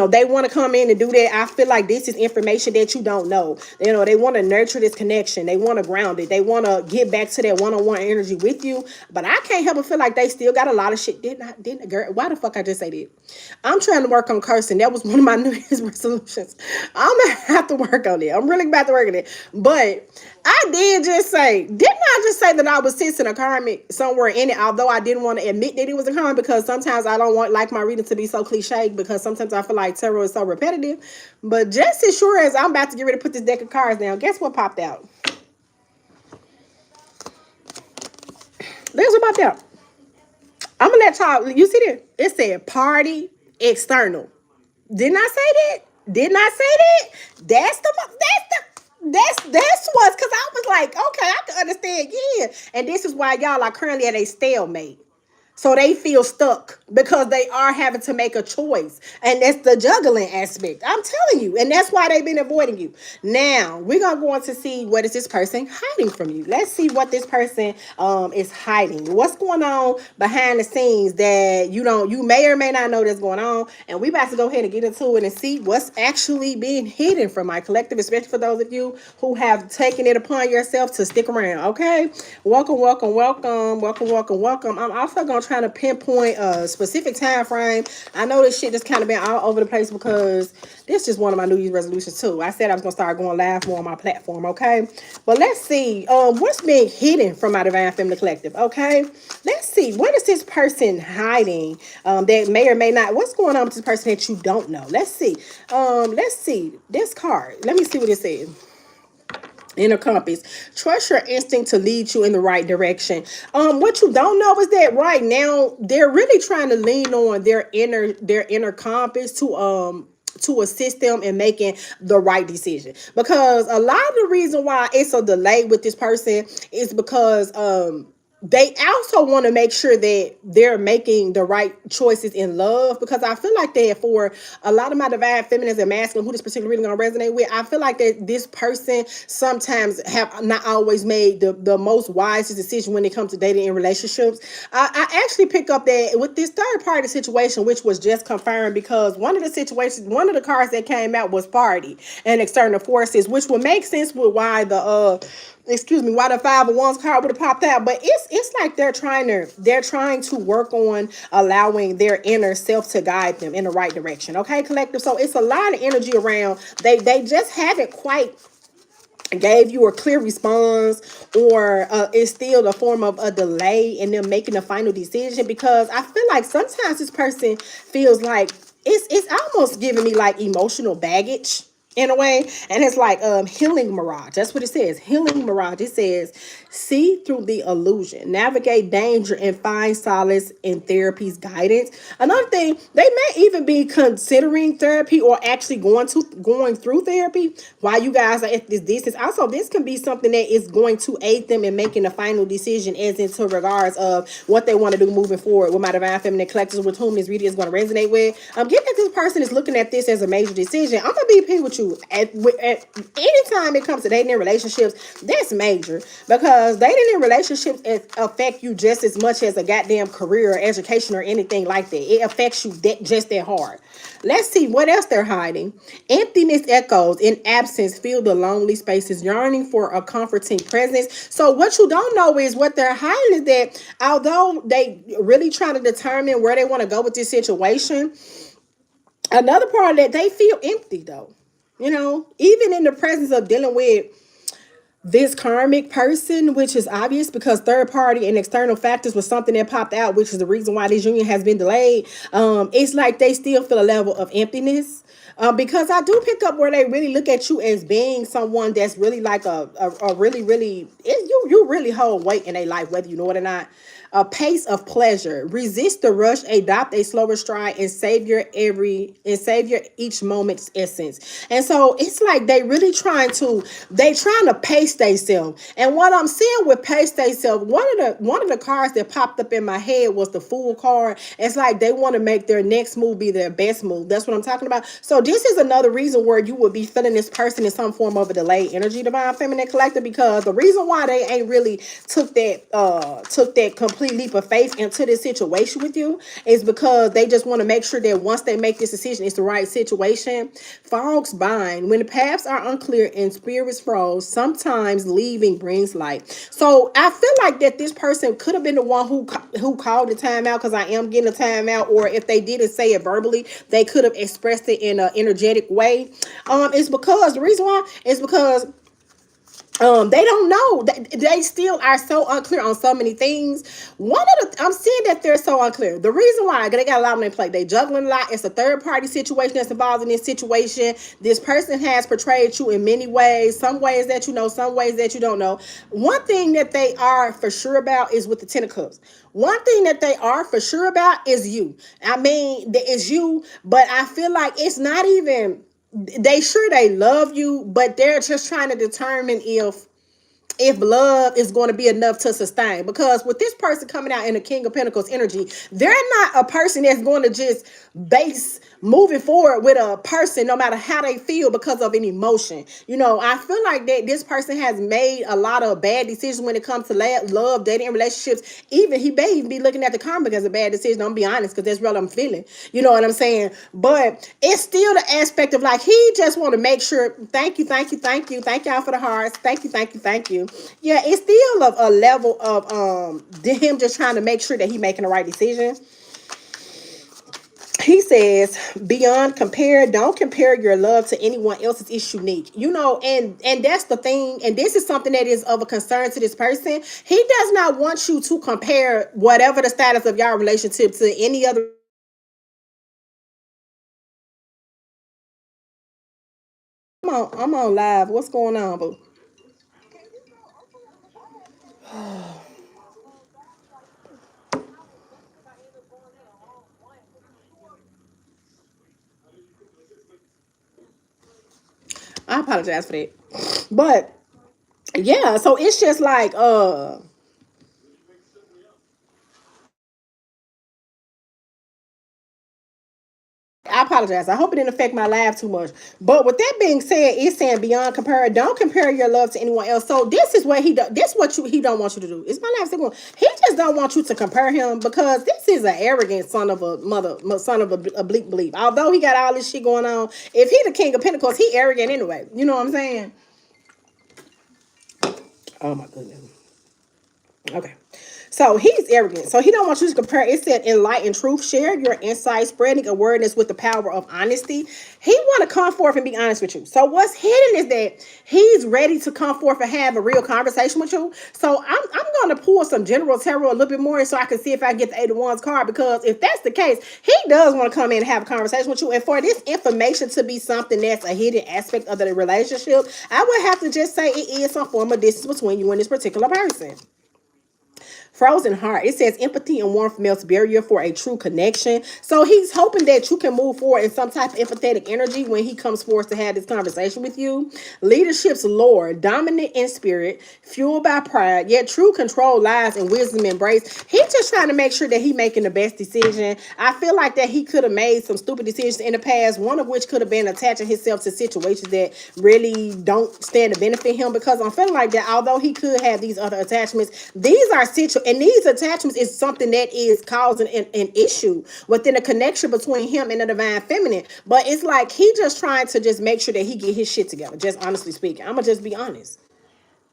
They want to come in and do that. I feel like this is information that you don't know. They want to nurture this connection. They want to ground it. They want to get back to that one-on-one energy with you. But I can't help but feel like they still got a lot of shit. Girl, why the fuck I just say that? I'm trying to work on cursing. That was one of my New Year's resolutions. I'm gonna have to work on it. I'm really about to work on it. But I didn't I just say that I was sensing a karmic somewhere in it, although I didn't want to admit that it was a karmic, because sometimes I don't want my reading to be so cliche, because sometimes I feel like tarot is so repetitive. But just as sure as I'm about to get ready to put this deck of cards down, guess what popped out? There's what popped out. I'm gonna let y'all, you see that? It said party external. Didn't I say that? That's what's, because I was like, okay, I can understand, yeah. And this is why y'all are currently at a stalemate. So they feel stuck because they are having to make a choice. And that's the juggling aspect. I'm telling you. And that's why they've been avoiding you. Now, we're going to go on to see what is this person hiding from you. Let's see what this person is hiding. What's going on behind the scenes that you may or may not know that's going on. And we about to go ahead and get into it and see what's actually being hidden from my collective, especially for those of you who have taken it upon yourself to stick around. Okay? Welcome, welcome, welcome, welcome, welcome, welcome. I'm also gonna try to pinpoint a specific time frame. I know this shit just kind of been all over the place because this is one of my New Year's resolutions too. I said I was gonna start going live more on my platform, okay? But let's see, what's being hidden from my Divine Feminine Collective, okay? Let's see, what is this person hiding that may or may not, what's going on with this person that you don't know? Let's see, this card. Let me see what it says. Inner compass. Trust your instinct to lead you in the right direction. What you don't know is that right now they're really trying to lean on their inner compass to assist them in making the right decision. Because a lot of the reason why it's a delay with this person is because they also want to make sure that they're making the right choices in love, because I feel like that for a lot of my divine feminines and masculine who this particular reading gonna resonate with, I feel like that this person sometimes have not always made the most wisest decision when it comes to dating and relationships. I actually pick up that with this third party situation, which was just confirmed, because one of the cards that came out was party and external forces, which would make sense with why why the Five of Wands card would have popped out. But it's like they're trying to work on allowing their inner self to guide them in the right direction. Okay, collective. So it's a lot of energy around. They just haven't quite gave you a clear response, or it's still a form of a delay in them making a final decision, because I feel like sometimes this person feels like it's almost giving me like emotional baggage in a way. And it's like healing mirage. That's what it says. Healing mirage. It says see through the illusion, navigate danger, and find solace in therapy's guidance. Another thing, they may even be considering therapy or actually going through therapy while you guys are at this distance. Also, this can be something that is going to aid them in making a final decision as into regards of what they want to do moving forward with my divine feminine collectors, with whom this video is going to resonate with. Given that this person is looking at this as a major decision, I'm gonna be P with you. At any time it comes to dating and relationships, that's major, because dating and relationships affect you just as much as a goddamn career or education or anything like that. It affects you just that hard. Let's see what else they're hiding. Emptiness echoes in absence, feel the lonely spaces, yearning for a comforting presence. So what you don't know is what they're hiding is that although they really trying to determine where they want to go with this situation, another part of that, they feel empty though. Even in the presence of dealing with this karmic person, which is obvious because third party and external factors was something that popped out, which is the reason why this union has been delayed. It's like they still feel a level of emptiness. Because I do pick up where they really look at you as being someone that's really like a really, really, you really hold weight in their life, whether you know it or not. A pace of pleasure. Resist the rush, adopt a slower stride, and savor each moment's essence. And so it's like they trying to pace themselves. And what I'm seeing with pace themselves, one of the cards that popped up in my head was the Fool card. It's like they want to make their next move be their best move. That's what I'm talking about. So this is another reason where you would be feeling this person in some form of a delayed energy, divine feminine collective, because the reason why they ain't really took that complete leap of faith into this situation with you is because they just want to make sure that once they make this decision, it's the right situation. Fogs bind. When the paths are unclear and spirits froze, sometimes leaving brings light. So I feel like that this person could have been the one who called the timeout, because I am getting a timeout, or if they didn't say it verbally, they could have expressed it in an energetic way. It's because the reason why is because they don't know. They still are so unclear on so many things. I'm seeing that they're so unclear. The reason why, they got a lot on their plate. They juggling a lot. It's a third party situation that's involved in this situation. This person has portrayed you in many ways. Some ways that you know, some ways that you don't know. One thing that they are for sure about is with the Ten of Cups. One thing that they are for sure about is you. I mean, it's you, but I feel like it's not even. They love you, but they're just trying to determine if if love is going to be enough to sustain. Because with this person coming out in the King of Pentacles energy, they're not a person that's going to just base moving forward with a person no matter how they feel because of an emotion. You know, I feel like that this person has made a lot of bad decisions when it comes to love, dating, and relationships. Even he may even be looking at the karmic as a bad decision. I'm be honest, because that's what I'm feeling. You know what I'm saying? But it's still the aspect of like he just want to make sure. Thank you, thank you, thank you, thank y'all for the hearts. Thank you, thank you, thank you. Yeah, it's still a level of him just trying to make sure that he making the right decision. He says, beyond compare, don't compare your love to anyone else's. It's unique. You know, and that's the thing. And this is something that is of a concern to this person. He does not want you to compare whatever the status of your relationship to any other. I'm on live. What's going on, boo? I apologize for that. But yeah, so it's just like I apologize. I hope it didn't affect my live too much. But with that being said, it's saying beyond compare. Don't compare your love to anyone else. So this is what he does. This is what he don't want you to do. Is my life still going? He just don't want you to compare him because this is an arrogant son of a mother, son of a bleep bleep. Although he got all this shit going on, if he the King of Pentacles, he arrogant anyway. You know what I'm saying? Oh my goodness. Okay. So he's arrogant. So he don't want you to compare. It said enlighten truth, share your insight, spreading awareness with the power of honesty. He want to come forth and be honest with you. So what's hidden is that he's ready to come forth and have a real conversation with you. So I'm going to pull some general tarot a little bit more so I can see if I can get the Eight of Wands card, because if that's the case, he does want to come in and have a conversation with you. And for this information to be something that's a hidden aspect of the relationship, I would have to just say it is some form of distance between you and this particular person. Frozen heart. It says empathy and warmth melts barrier for a true connection. So he's hoping that you can move forward in some type of empathetic energy when he comes forth to have this conversation with you. Leadership's lord, dominant in spirit, fueled by pride, yet true control lies in wisdom and grace. He's just trying to make sure that he's making the best decision. I feel like that he could have made some stupid decisions in the past, one of which could have been attaching himself to situations that really don't stand to benefit him, because I'm feeling like that although he could have these other attachments, these are situations, and these attachments is something that is causing an issue within a connection between him and the divine feminine. But it's like he just trying to just make sure that he get his shit together, just honestly speaking. I'm gonna just be honest.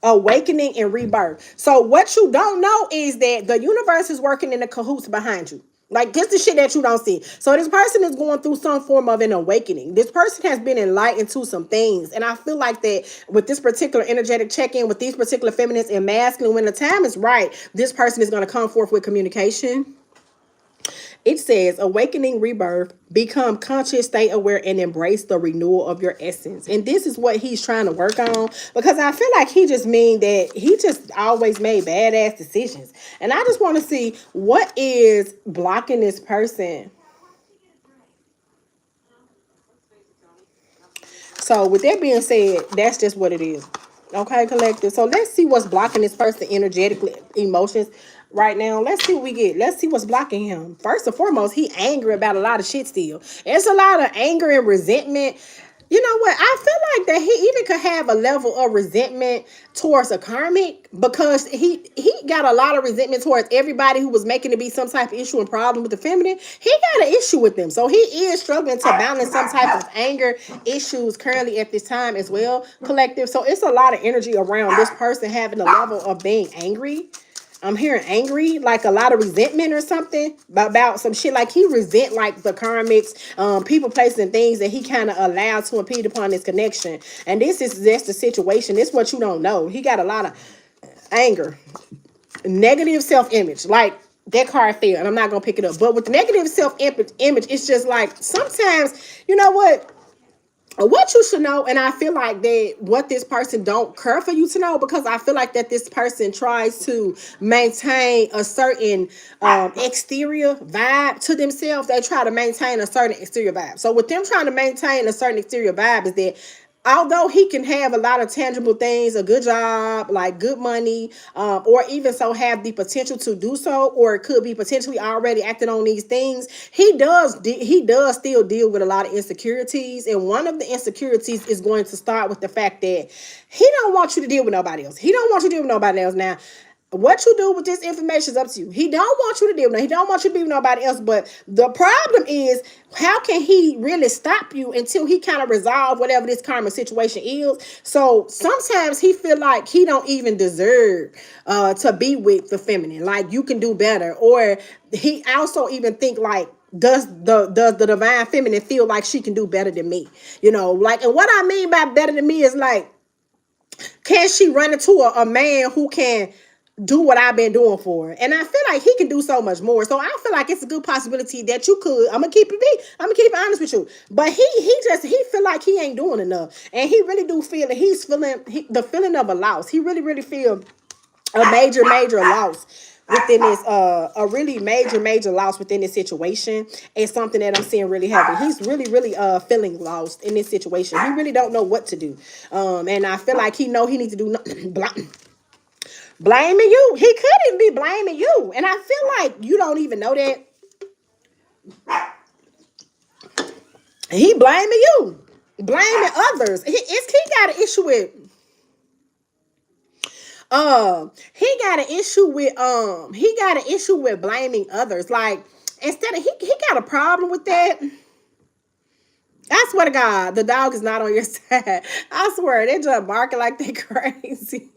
Awakening and rebirth. So what you don't know is that the universe is working in the cahoots behind you. Like this the shit that you don't see. So this person is going through some form of an awakening. This person has been enlightened to some things. And I feel like that with this particular energetic check-in with these particular feminines and masculine, when the time is right, this person is going to come forth with communication. It says, awakening rebirth, become conscious, stay aware, and embrace the renewal of your essence. And this is what he's trying to work on, because I feel like he just mean that he just always made badass decisions. And I just want to see what is blocking this person. So with that being said, that's just what it is. Okay, collective. So let's see what's blocking this person energetically, emotions right now. Let's see what we get. Let's see what's blocking him. First and foremost, he angry about a lot of shit still. It's a lot of anger and resentment. You know what? I feel like that he even could have a level of resentment towards a karmic, because he got a lot of resentment towards everybody who was making it be some type of issue and problem with the feminine. He got an issue with them. So he is struggling to balance some type of anger issues currently at this time as well, collective. So it's a lot of energy around this person having a level of being angry. I'm hearing angry, like a lot of resentment or something about some shit. Like he resent like the karmics, people, places, and things that he kind of allowed to impede upon this connection. And this is just the situation. This is what you don't know. He got a lot of anger, negative self-image. Like that card fell, and I'm not gonna pick it up. But with the negative self-image, it's just like sometimes, you know what you should know, and I feel like that what this person don't care for you to know, because I feel like that this person tries to maintain a certain exterior vibe to themselves. They try to maintain a certain exterior vibe. So with them trying to maintain a certain exterior vibe is that although he can have a lot of tangible things, a good job, like good money, or even so have the potential to do so, or it could be potentially already acting on these things. He does still deal with a lot of insecurities, and one of the insecurities is going to start with the fact that he don't want you to deal with nobody else. He don't want you to deal with nobody else. Now, what you do with this information is up to you. He don't want you to deal with it. He don't want you to be with nobody else. But the problem is, how can he really stop you until he kind of resolve whatever this karma situation is? So sometimes he feel like he don't even deserve to be with the feminine. Like, you can do better. Or he also even think like, does the divine feminine feel like she can do better than me? You know, like, and what I mean by better than me is like, can she run into a man who can do what I've been doing for her? And I feel like he can do so much more. So I feel like it's a good possibility that you could. I'm gonna keep it honest with you. But he feel like he ain't doing enough. And he really do feel that he's feeling the feeling of a loss. He really feel a major loss within this a really major loss within this situation. It's something that I'm seeing really heavy. He's really feeling lost in this situation. He really don't know what to do. And I feel like he know he needs to do blaming you. He couldn't be blaming you. And I feel like you don't even know that. He blaming you. Blaming others. He got an issue with he got an issue with blaming others. Like, instead of he got a problem with that. I swear to God, the dog is not on your side. I swear, they just barking like they crazy.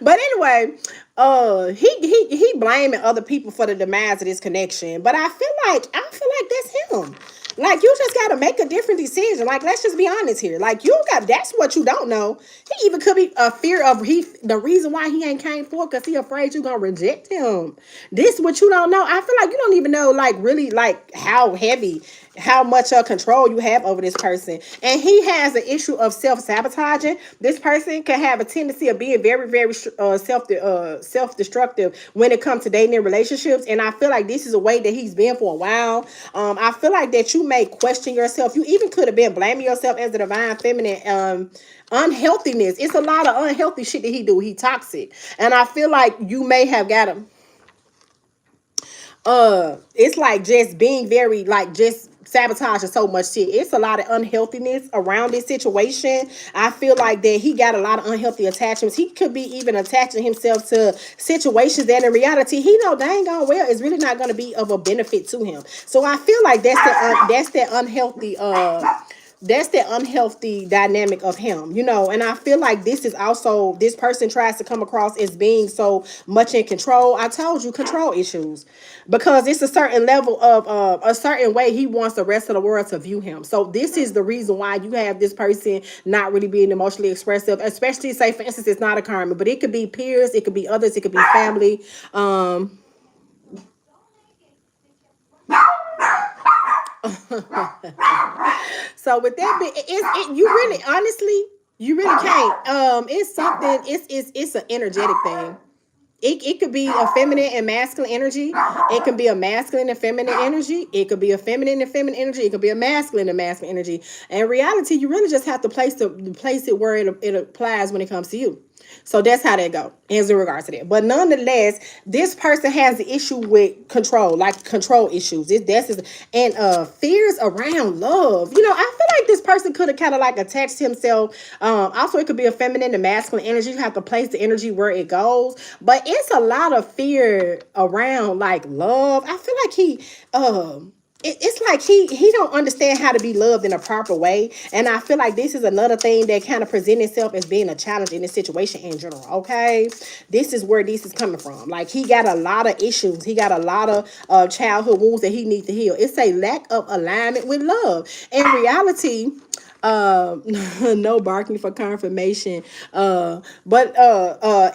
But anyway, he blaming other people for the demise of this connection. But I feel like that's him. Like, you just gotta make a different decision. Like, let's just be honest here. Like, you got that's what you don't know. He even could be a fear of the reason why he ain't came forward, because he afraid you gonna reject him. This what you don't know. I feel like you don't even know, like, really, like, how much control you have over this person. And he has an issue of self-sabotaging. This person can have a tendency of being very self-destructive when it comes to dating and relationships. And I feel like this is a way that he's been for a while. I feel like that you may question yourself. You even could have been blaming yourself as the divine feminine. Unhealthiness. It's a lot of unhealthy shit that he do. He toxic. And I feel like you may have got him. It's like just being very, like, just sabotaging so much shit. It's a lot of unhealthiness around this situation. I feel like that he got a lot of unhealthy attachments. He could be even attaching himself to situations that in reality he know dang on well is really not going to be of a benefit to him. So I feel like that's the unhealthy dynamic of him, you know. And I feel like this is also, this person tries to come across as being so much in control. I told you, control issues, because it's a certain level of a certain way he wants the rest of the world to view him. So this is the reason why you have this person not really being emotionally expressive, especially, say for instance, it's not a karma, but it could be peers, it could be others, it could be family. So with that, you really, honestly, you really can't. It's something. It's an energetic thing. It could be a feminine and masculine energy. It can be a masculine and feminine energy. It could be a feminine and feminine energy. It could be a masculine and masculine energy. And in reality, you really just have to place it where it applies when it comes to you. So that's how that go in regards to that. But nonetheless, this person has the issue with control, like control issues. And fears around love. You know, I feel like this person could have kind of like attached himself. Also, it could be a feminine and masculine energy. You have to place the energy where it goes. But it's a lot of fear around like love. I feel like it's like he don't understand how to be loved in a proper way. And I feel like this is another thing that kind of presents itself as being a challenge in this situation in general. Okay, this is where this is coming from. Like, he got a lot of issues. He got a lot of childhood wounds that he needs to heal. It's a lack of alignment with love. In reality, no barking for confirmation. But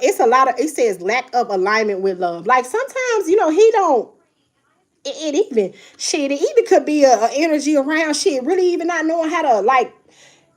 it's a lot of, it says lack of alignment with love. Like, sometimes, you know, he don't, it even could be a energy around shit, really even not knowing how to, like,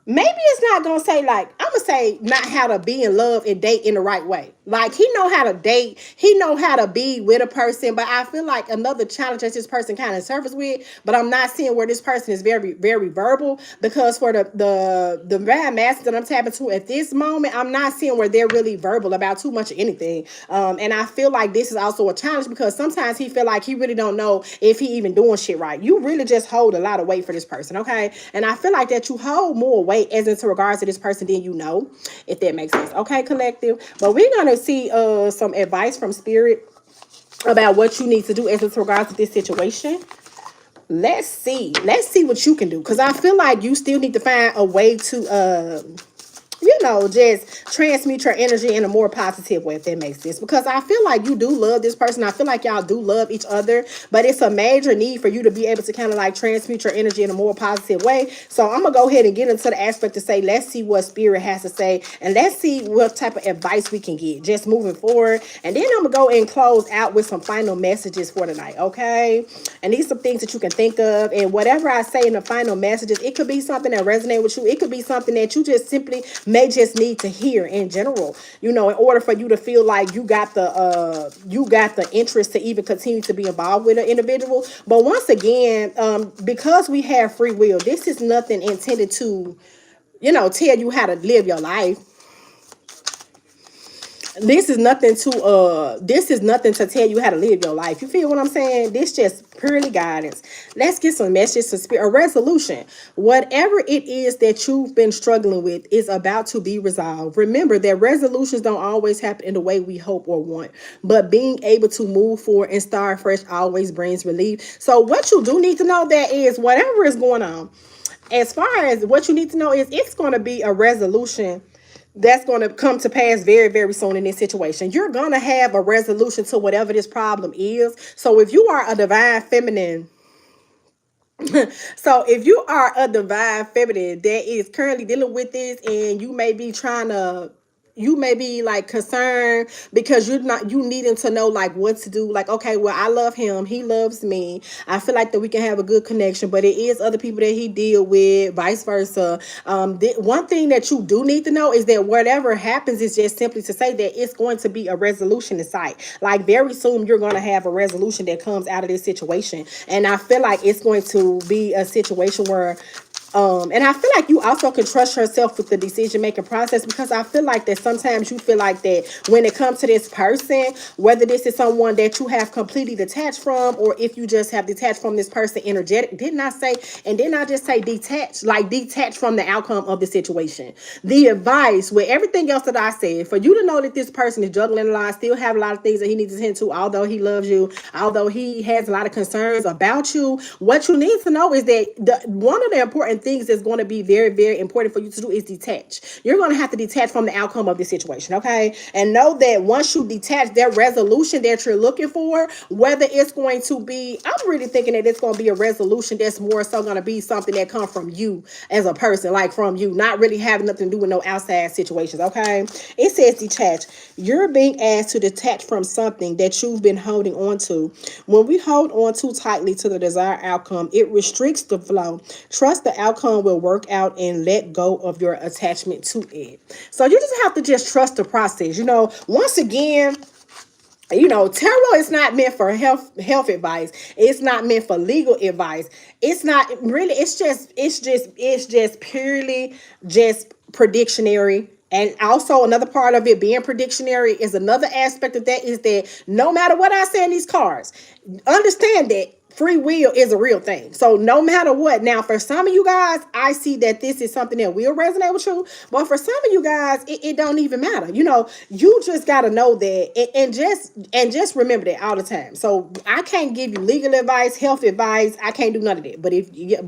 maybe it's not gonna say, like, I'm gonna say not how to be in love and date in the right way. Like he know how to date, he know how to be with a person, but I feel like another challenge that this person kind of surface with, but I'm not seeing where this person is very, very verbal, because for the Divine Masculine that I'm tapping to at this moment, I'm not seeing where they're really verbal about too much of anything. And I feel like this is also a challenge because sometimes he feel like he really don't know if he even doing shit right. You really just hold a lot of weight for this person, okay? And I feel like that you hold more weight as into regards to this person than you know, if that makes sense. Okay, collective. But we're gonna see some advice from spirit about what you need to do as into regards to this situation. Let's see what you can do, because I feel like you still need to find a way to just transmute your energy in a more positive way, if that makes sense. Because I feel like you do love this person. I feel like y'all do love each other, but it's a major need for you to be able to kind of like transmute your energy in a more positive way. So I'm gonna go ahead and get into the aspect to say, let's see what spirit has to say, and let's see what type of advice we can get just moving forward. And then I'm gonna go and close out with some final messages for tonight, okay? And these are some things that you can think of, and whatever I say in the final messages, it could be something that resonates with you. It could be something that you just simply may just need to hear in general, in order for you to feel like you got the interest to even continue to be involved with an individual. But once again, because we have free will, this is nothing intended to tell you how to live your life. This is nothing to tell you how to live your life. You feel what I'm saying? This just purely guidance. Let's get some messages to spirit. A resolution. Whatever it is that you've been struggling with is about to be resolved. Remember that resolutions don't always happen in the way we hope or want, but being able to move forward and start fresh always brings relief. So what you do need to know that is whatever is going on, as far as what you need to know is it's going to be a resolution that's going to come to pass very, very soon in this situation. You're going to have a resolution to whatever this problem is. So if you are a divine feminine, that is currently dealing with this, and you may be like concerned because you needing to know like what to do. Like, okay, well, I love him, he loves me, I feel like that we can have a good connection, but it is other people that he deal with, vice versa. One thing that you do need to know is that whatever happens is just simply to say that it's going to be a resolution in sight. Like very soon you're going to have a resolution that comes out of this situation, and I feel like it's going to be a situation where and I feel like you also can trust yourself with the decision-making process, because I feel like that sometimes you feel like that when it comes to this person, whether this is someone that you have completely detached from, or if you just have detached from this person energetic, didn't I just say detached, like detached from the outcome of the situation. The advice with everything else that I said, for you to know that this person is juggling a lot, still have a lot of things that he needs to tend to, although he loves you, although he has a lot of concerns about you, what you need to know is that one of the important things that's going to be very, very important for you to do is detach. You're going to have to detach from the outcome of the situation, okay? And know that once you detach, that resolution that you're looking for, whether it's going to be, I'm really thinking that it's going to be a resolution that's more so going to be something that comes from you as a person, like from you, not really having nothing to do with no outside situations, okay? It says detach. You're being asked to detach from something that you've been holding on to. When we hold on too tightly to the desired outcome, it restricts the flow. Trust the outcome will work out and let go of your attachment to it. So you just have to just trust the process. Once again, tarot is not meant for health advice. It's not meant for legal advice. It's not really, it's just purely just predictionary. And also another part of it being predictionary is another aspect of that is that no matter what I say in these cards, understand that free will is a real thing. So no matter what, now for some of you guys, I see that this is something that will resonate with you. But for some of you guys, it don't even matter. You just got to know that and just remember that all the time. So I can't give you legal advice, health advice. I can't do none of that.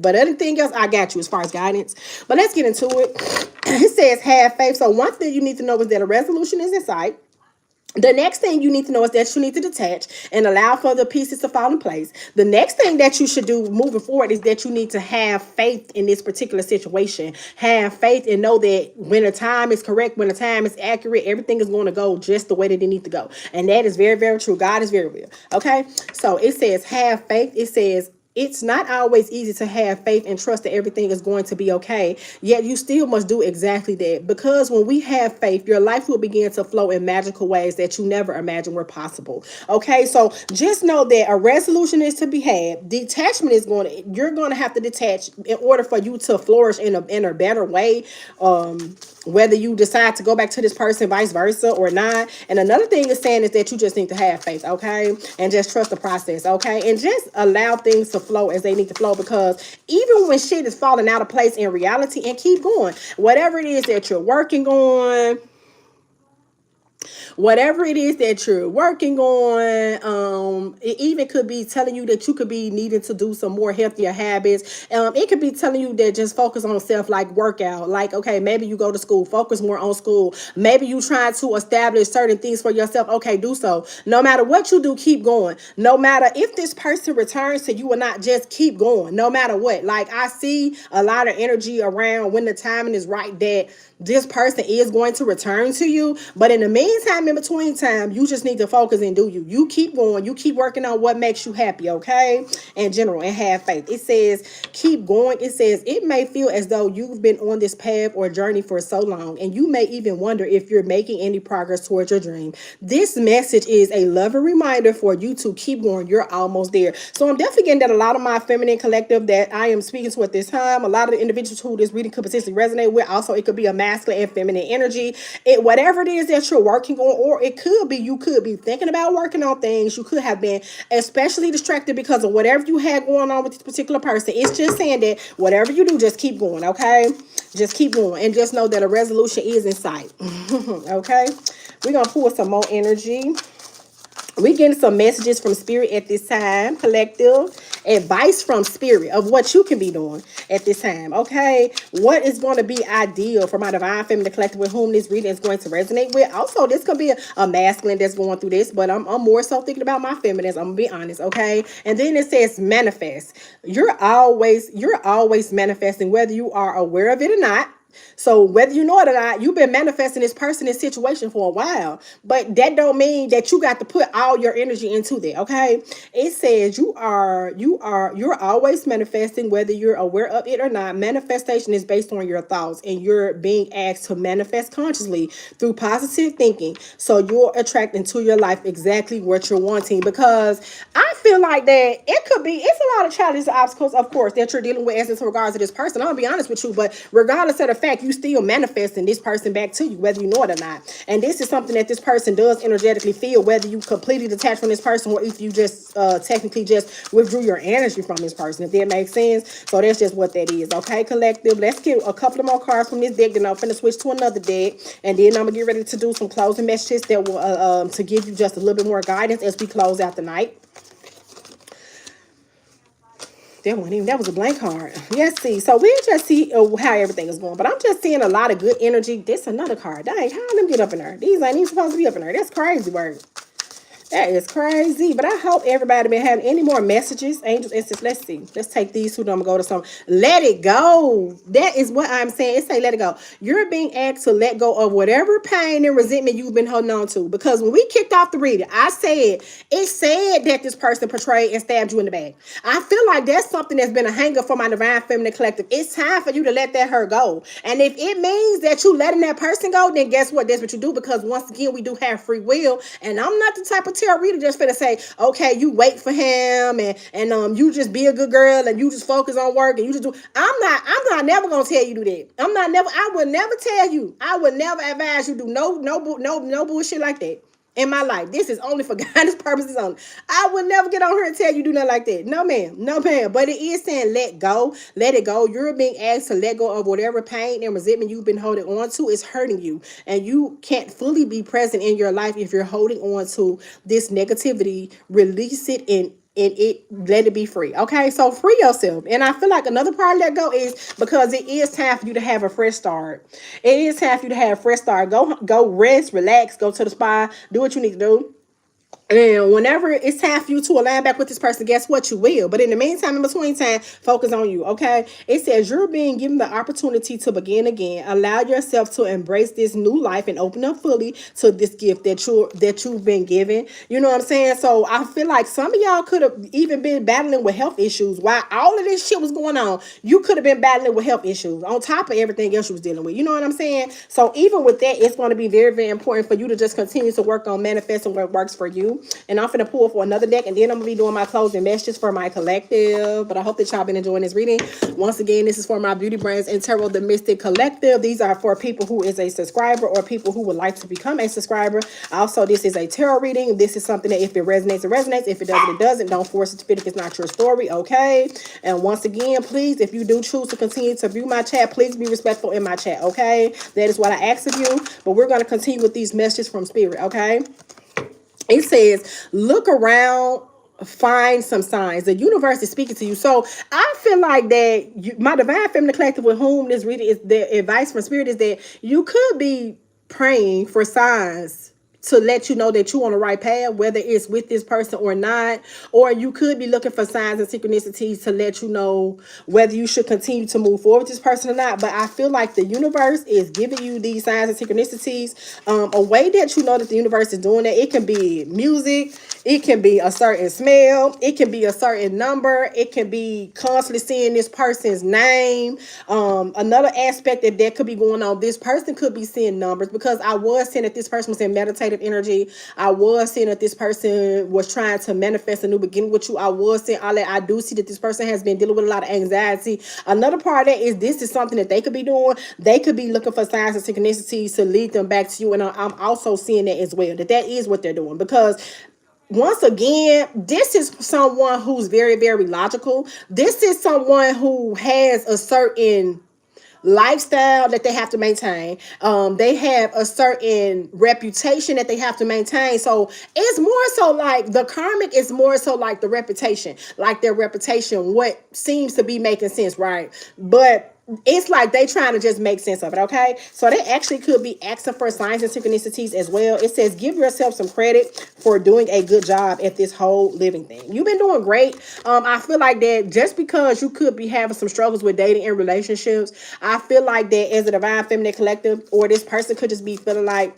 But anything else, I got you as far as guidance. But let's get into it. It says have faith. So one thing you need to know is that a resolution is in sight. The next thing you need to know is that you need to detach and allow for the pieces to fall in place. The next thing that you should do moving forward is that you need to have faith in this particular situation. Have faith and know that when the time is correct, when the time is accurate, everything is going to go just the way that it needs to go. And that is very, very true. God is very real. Okay? So it says have faith. It says It's not always easy to have faith and trust that everything is going to be okay. Yet you still must do exactly that. Because when we have faith, your life will begin to flow in magical ways that you never imagined were possible. Okay, so just know that a resolution is to be had. Detachment is you're going to have to detach in order for you to flourish in a better way. Whether you decide to go back to this person, vice versa, or not. And another thing is saying is that you just need to have faith, okay? And just trust the process, okay? And just allow things to flow as they need to flow, because even when shit is falling out of place in reality, and keep going. Whatever it is that you're working on, whatever it is that you're working on, it even could be telling you that you could be needing to do some more healthier habits. It could be telling you that just focus on self, like workout, like, okay, maybe you go to school, focus more on school. Maybe you try to establish certain things for yourself. Okay, do so. No matter what you do, keep going. No matter if this person returns to you or not, just keep going. No matter what. Like, I see a lot of energy around when the timing is right that this person is going to return to you. But in the meantime, in between time, you just need to focus and do you. You keep going. You keep working on what makes you happy, okay? In general, and have faith. It says, keep going. It says, it may feel as though you've been on this path or journey for so long, and you may even wonder if you're making any progress towards your dream. This message is a loving reminder for you to keep going. You're almost there. So I'm definitely getting that a lot of my feminine collective that I am speaking to at this time, a lot of the individuals who this reading could potentially resonate with. Also, it could be a masculine and feminine energy. Whatever it is that you're working on, or it could be you could be thinking about working on things. You could have been especially distracted because of whatever you had going on with this particular person. It's just saying that whatever you do, just keep going, okay? Just keep going, and just know that a resolution is in sight. Okay, we're gonna pull some more energy. We getting some messages from spirit at this time, collective. Advice from spirit of what you can be doing at this time, okay? What is going to be ideal for my divine feminine collective with whom this reading is going to resonate with? Also, this could be a masculine that's going through this, but I'm more so thinking about my feminines. I'm gonna be honest, okay? And then it says manifest. You're always manifesting, whether you are aware of it or not. So whether you know it or not, you've been manifesting this person, this situation for a while. But that don't mean that you got to put all your energy into that. Okay. It says you're always manifesting, whether you're aware of it or not. Manifestation is based on your thoughts, and you're being asked to manifest consciously through positive thinking. So you'll attract into your life exactly what you're wanting. Because I feel like that it's a lot of challenges and obstacles, of course, that you're dealing with as in regards to this person. I'm gonna be honest with you, but regardless of the fact, you still manifesting this person back to you, whether you know it or not. And this is something that this person does energetically feel, whether you completely detach from this person or if you just technically just withdrew your energy from this person, if that makes sense. So that's just what that is. Okay, collective. Let's get a couple of more cards from this deck, then I'm finna switch to another deck, and then I'm gonna get ready to do some closing messages that will to give you just a little bit more guidance as we close out the night. That was a blank card. Yes, see. So we'll just see how everything is going. But I'm just seeing a lot of good energy. This another card. Dang, how them get up in there? These ain't even supposed to be up in there. That's crazy work. That is crazy. But I hope everybody been having any more messages. Angels, instance. Let's see. Let's take these two. I'm going to go to some. Let it go. That is what I'm saying. It say let it go. You're being asked to let go of whatever pain and resentment you've been holding on to. Because when we kicked off the reading, it said that this person portrayed and stabbed you in the back. I feel like that's something that's been a hanger for my divine feminine collective. It's time for you to let that hurt go. And if it means that you letting that person go, then guess what? That's what you do. Because once again, we do have free will. And I'm not the type of tarot reader just finna say, okay, you wait for him and you just be a good girl and you just focus on work and you just do. I'm not never gonna tell you to do that. I would never tell you. I would never advise you do no bullshit like that. In my life, this is only for guidance purposes only. I would never get on here and tell you do nothing like that. No, ma'am. No, ma'am. But it is saying let go. Let it go. You're being asked to let go of whatever pain and resentment you've been holding on to is hurting you. And you can't fully be present in your life if you're holding on to this negativity. Release it and let it be free. Okay, so free yourself. And I feel like another part of let go is because it is time for you to have a fresh start. It is time for you to have a fresh start. Go rest, relax, go to the spa, do what you need to do. And whenever it's time for you to align back with this person, guess what? You will. But in the meantime, in between time, focus on you, okay? It says you're being given the opportunity to begin again. Allow yourself to embrace this new life and open up fully to this gift that you've been given. You know what I'm saying? So I feel like some of y'all could have even been battling with health issues while all of this shit was going on. You could have been battling with health issues on top of everything else you was dealing with. You know what I'm saying? So even with that, it's going to be very, very important for you to just continue to work on manifesting what works for you. And I'm finna pull for another deck, and then I'm gonna be doing my closing messages for my collective. But I hope that y'all been enjoying this reading. Once again, this is for my Beauty Brains and Tarot the Mystic Collective. These are for people who is a subscriber or people who would like to become a subscriber. Also, this is a tarot reading. This is something that if it resonates, it resonates. If it doesn't, it doesn't. Don't force it to fit if it's not your story, okay? And once again, please, if you do choose to continue to view my chat, please be respectful in my chat, okay? That is what I ask of you. But we're gonna continue with these messages from Spirit, okay? It says, look around, find some signs. The universe is speaking to you. So I feel like that my Divine Feminine Collective, with whom this reading is, the advice from Spirit is that you could be praying for signs to let you know that you're on the right path, whether it's with this person or not. Or you could be looking for signs and synchronicities to let you know whether you should continue to move forward with this person or not. But I feel like the universe is giving you these signs and synchronicities. A way that you know that the universe is doing that, it can be music, it can be a certain smell, it can be a certain number, it can be constantly seeing this person's name. Another aspect that could be going on, this person could be seeing numbers, because I was seeing that this person was in meditative energy. I was seeing that this person was trying to manifest a new beginning with you. I was seeing all that. I do see that this person has been dealing with a lot of anxiety. Another part of that is this is something that they could be doing. They could be looking for signs and synchronicities to lead them back to you. And I'm also seeing that as well, that is what they're doing, because once again, this is someone who's very, very logical. This is someone who has a certain lifestyle that they have to maintain. They have a certain reputation that they have to maintain. So it's more so like the karmic is more so like the reputation, like their reputation, what seems to be making sense, right? But it's like they trying to just make sense of it, okay? So they actually could be asking for signs and synchronicities as well. It says, give yourself some credit for doing a good job at this whole living thing. You've been doing great. I feel like that just because you could be having some struggles with dating and relationships, I feel like that as a Divine Feminine Collective, or this person could just be feeling like,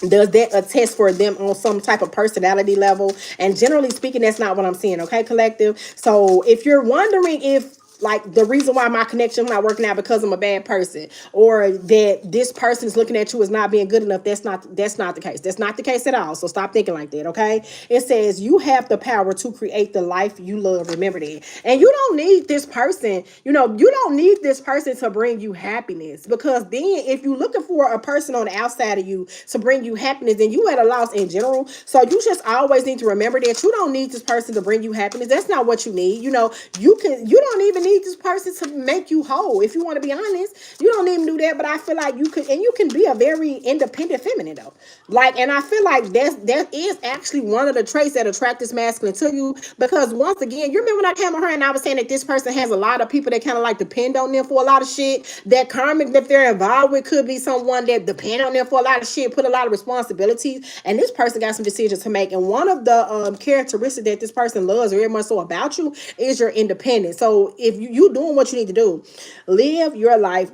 does that attest for them on some type of personality level? And generally speaking, that's not what I'm seeing, okay, collective? So if you're wondering if like the reason why my connection is not working out because I'm a bad person, or that this person is looking at you as not being good enough, that's not the case. That's not the case at all. So stop thinking like that, okay? It says you have the power to create the life you love. Remember that. And you don't need this person, you don't need this person to bring you happiness, because then if you're looking for a person on the outside of you to bring you happiness, then you at a loss in general. So you just always need to remember that you don't need this person to bring you happiness. That's not what you need. You don't even need this person to make you whole. If you want to be honest, you don't even do that. But I feel like you can be a very independent feminine though. Like, and I feel like that is actually one of the traits that attract this masculine to you. Because once again, you remember when I came on her and I was saying that this person has a lot of people that kind of like depend on them for a lot of shit. That karmic that they're involved with could be someone that depend on them for a lot of shit, put a lot of responsibilities. And this person got some decisions to make. And one of the characteristics that this person loves very much so about you is your independence. So if you doing what you need to do, live your life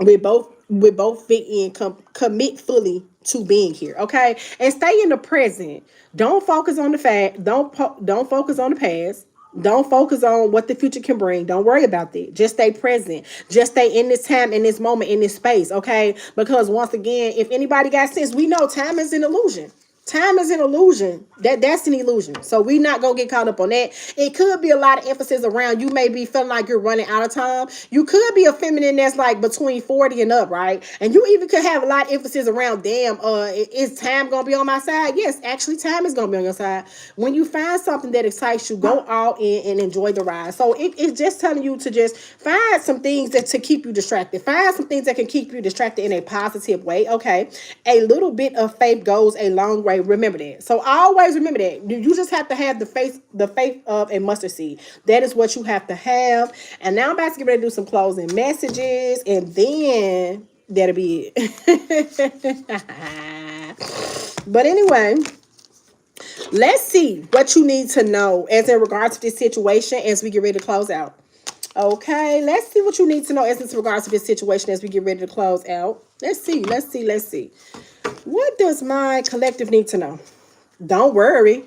with both feet in, commit fully to being here, okay? And stay in the present. Don't focus on the fact. Don't focus on the past. Don't focus on what the future can bring. Don't worry about that. Just stay present. Just stay in this time, in this moment, in this space, okay? Because once again, if anybody got sense, we know time is an illusion. Time is an illusion. That's an illusion. So we not gonna get caught up on that. It could be a lot of emphasis around you may be feeling like you're running out of time. You could be a feminine that's like between 40 and up, right? And you even could have a lot of emphasis around, damn, is time gonna be on my side? Yes, actually time is gonna be on your side. When you find something that excites you, go all in and enjoy the ride. So it's just telling you to just find some things to keep you distracted. Find some things that can keep you distracted in a positive way. Okay. A little bit of faith goes a long way. Remember that. So always remember that. You just have to have the faith of a mustard seed. That is what you have to have. And now I'm about to get ready to do some closing messages, and then that'll be it. But anyway, Let's see what you need to know as in regards to this situation as we get ready to close out. Okay, let's see what you need to know as in regards to this situation as we get ready to close out. Let's see. What does my collective need to know? Don't worry.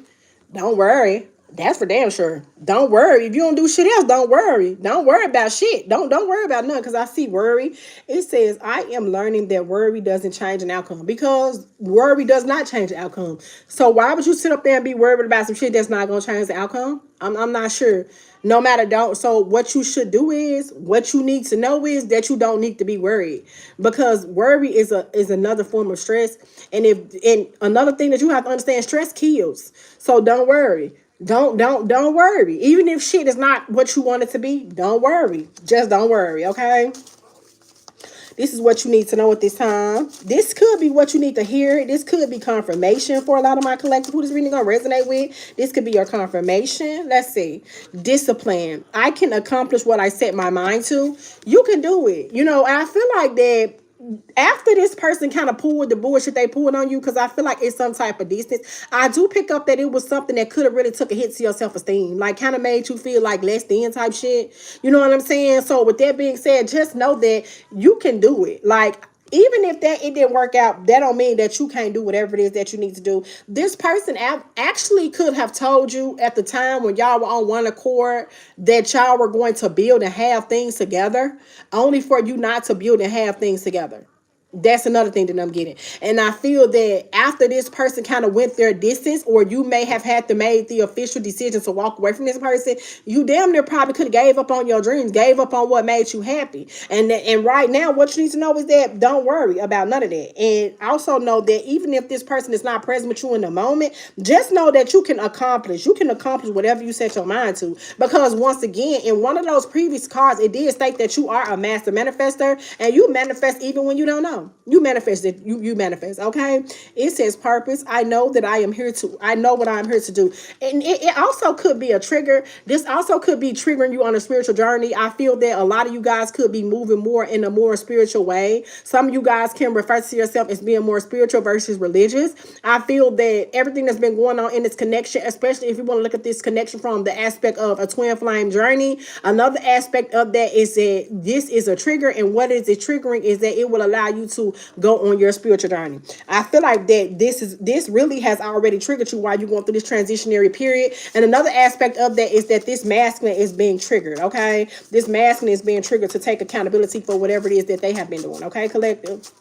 Don't worry. That's for damn sure. Don't worry. If you don't do shit else, don't worry. Don't worry about shit. Don't worry about nothing. Cause I see worry. It says I am learning that worry doesn't change an outcome. Because worry does not change the outcome. So why would you sit up there and be worried about some shit that's not gonna change the outcome? I'm not sure. No matter don't. So what you should do is what you need to know is that you don't need to be worried because worry is another form of stress. And another thing that you have to understand, stress kills. So don't worry. Don't worry. Even if shit is not what you want it to be, don't worry. Just don't worry, okay? This is what you need to know at this time. This could be what you need to hear. This could be confirmation for a lot of my collective who this reading gonna resonate with. This could be your confirmation. Let's see. Discipline. I can accomplish what I set my mind to. You can do it. You know, I feel like that after this person kind of pulled the bullshit they pulled on you, because I feel like it's some type of distance. I do pick up that it was something that could have really took a hit to your self-esteem, like kind of made you feel like less than type shit. You know what I'm saying? So with that being said, just know that you can do it. Like even if that it didn't work out, that don't mean that you can't do whatever it is that you need to do. This person actually could have told you at the time when y'all were on one accord that y'all were going to build and have things together, only for you not to build and have things together. That's another thing that I'm getting. And I feel that after this person kind of went their distance, or you may have had to make the official decision to walk away from this person, you damn near probably could have gave up on your dreams, gave up on what made you happy. And right now, what you need to know is that don't worry about none of that. And also know that even if this person is not present with you in the moment, just know that you can accomplish whatever you set your mind to. Because once again, in one of those previous cards, it did state that you are a master manifester, and you manifest even when you don't know. You manifest it. You manifest. Okay. It says purpose. I know that I am here to. I know what I'm here to do. And it also could be a trigger. This also could be triggering you on a spiritual journey. I feel that a lot of you guys could be moving more in a more spiritual way. Some of you guys can refer to yourself as being more spiritual versus religious. I feel that everything that's been going on in this connection, especially if you want to look at this connection from the aspect of a twin flame journey, another aspect of that is that this is a trigger, and what is it triggering is that it will allow you to go on your spiritual journey. I feel like that this really has already triggered you while you're going through this transitionary period. And another aspect of that is that this masculine is being triggered. Okay, this masculine is being triggered to take accountability for whatever it is that they have been doing. Okay, collective.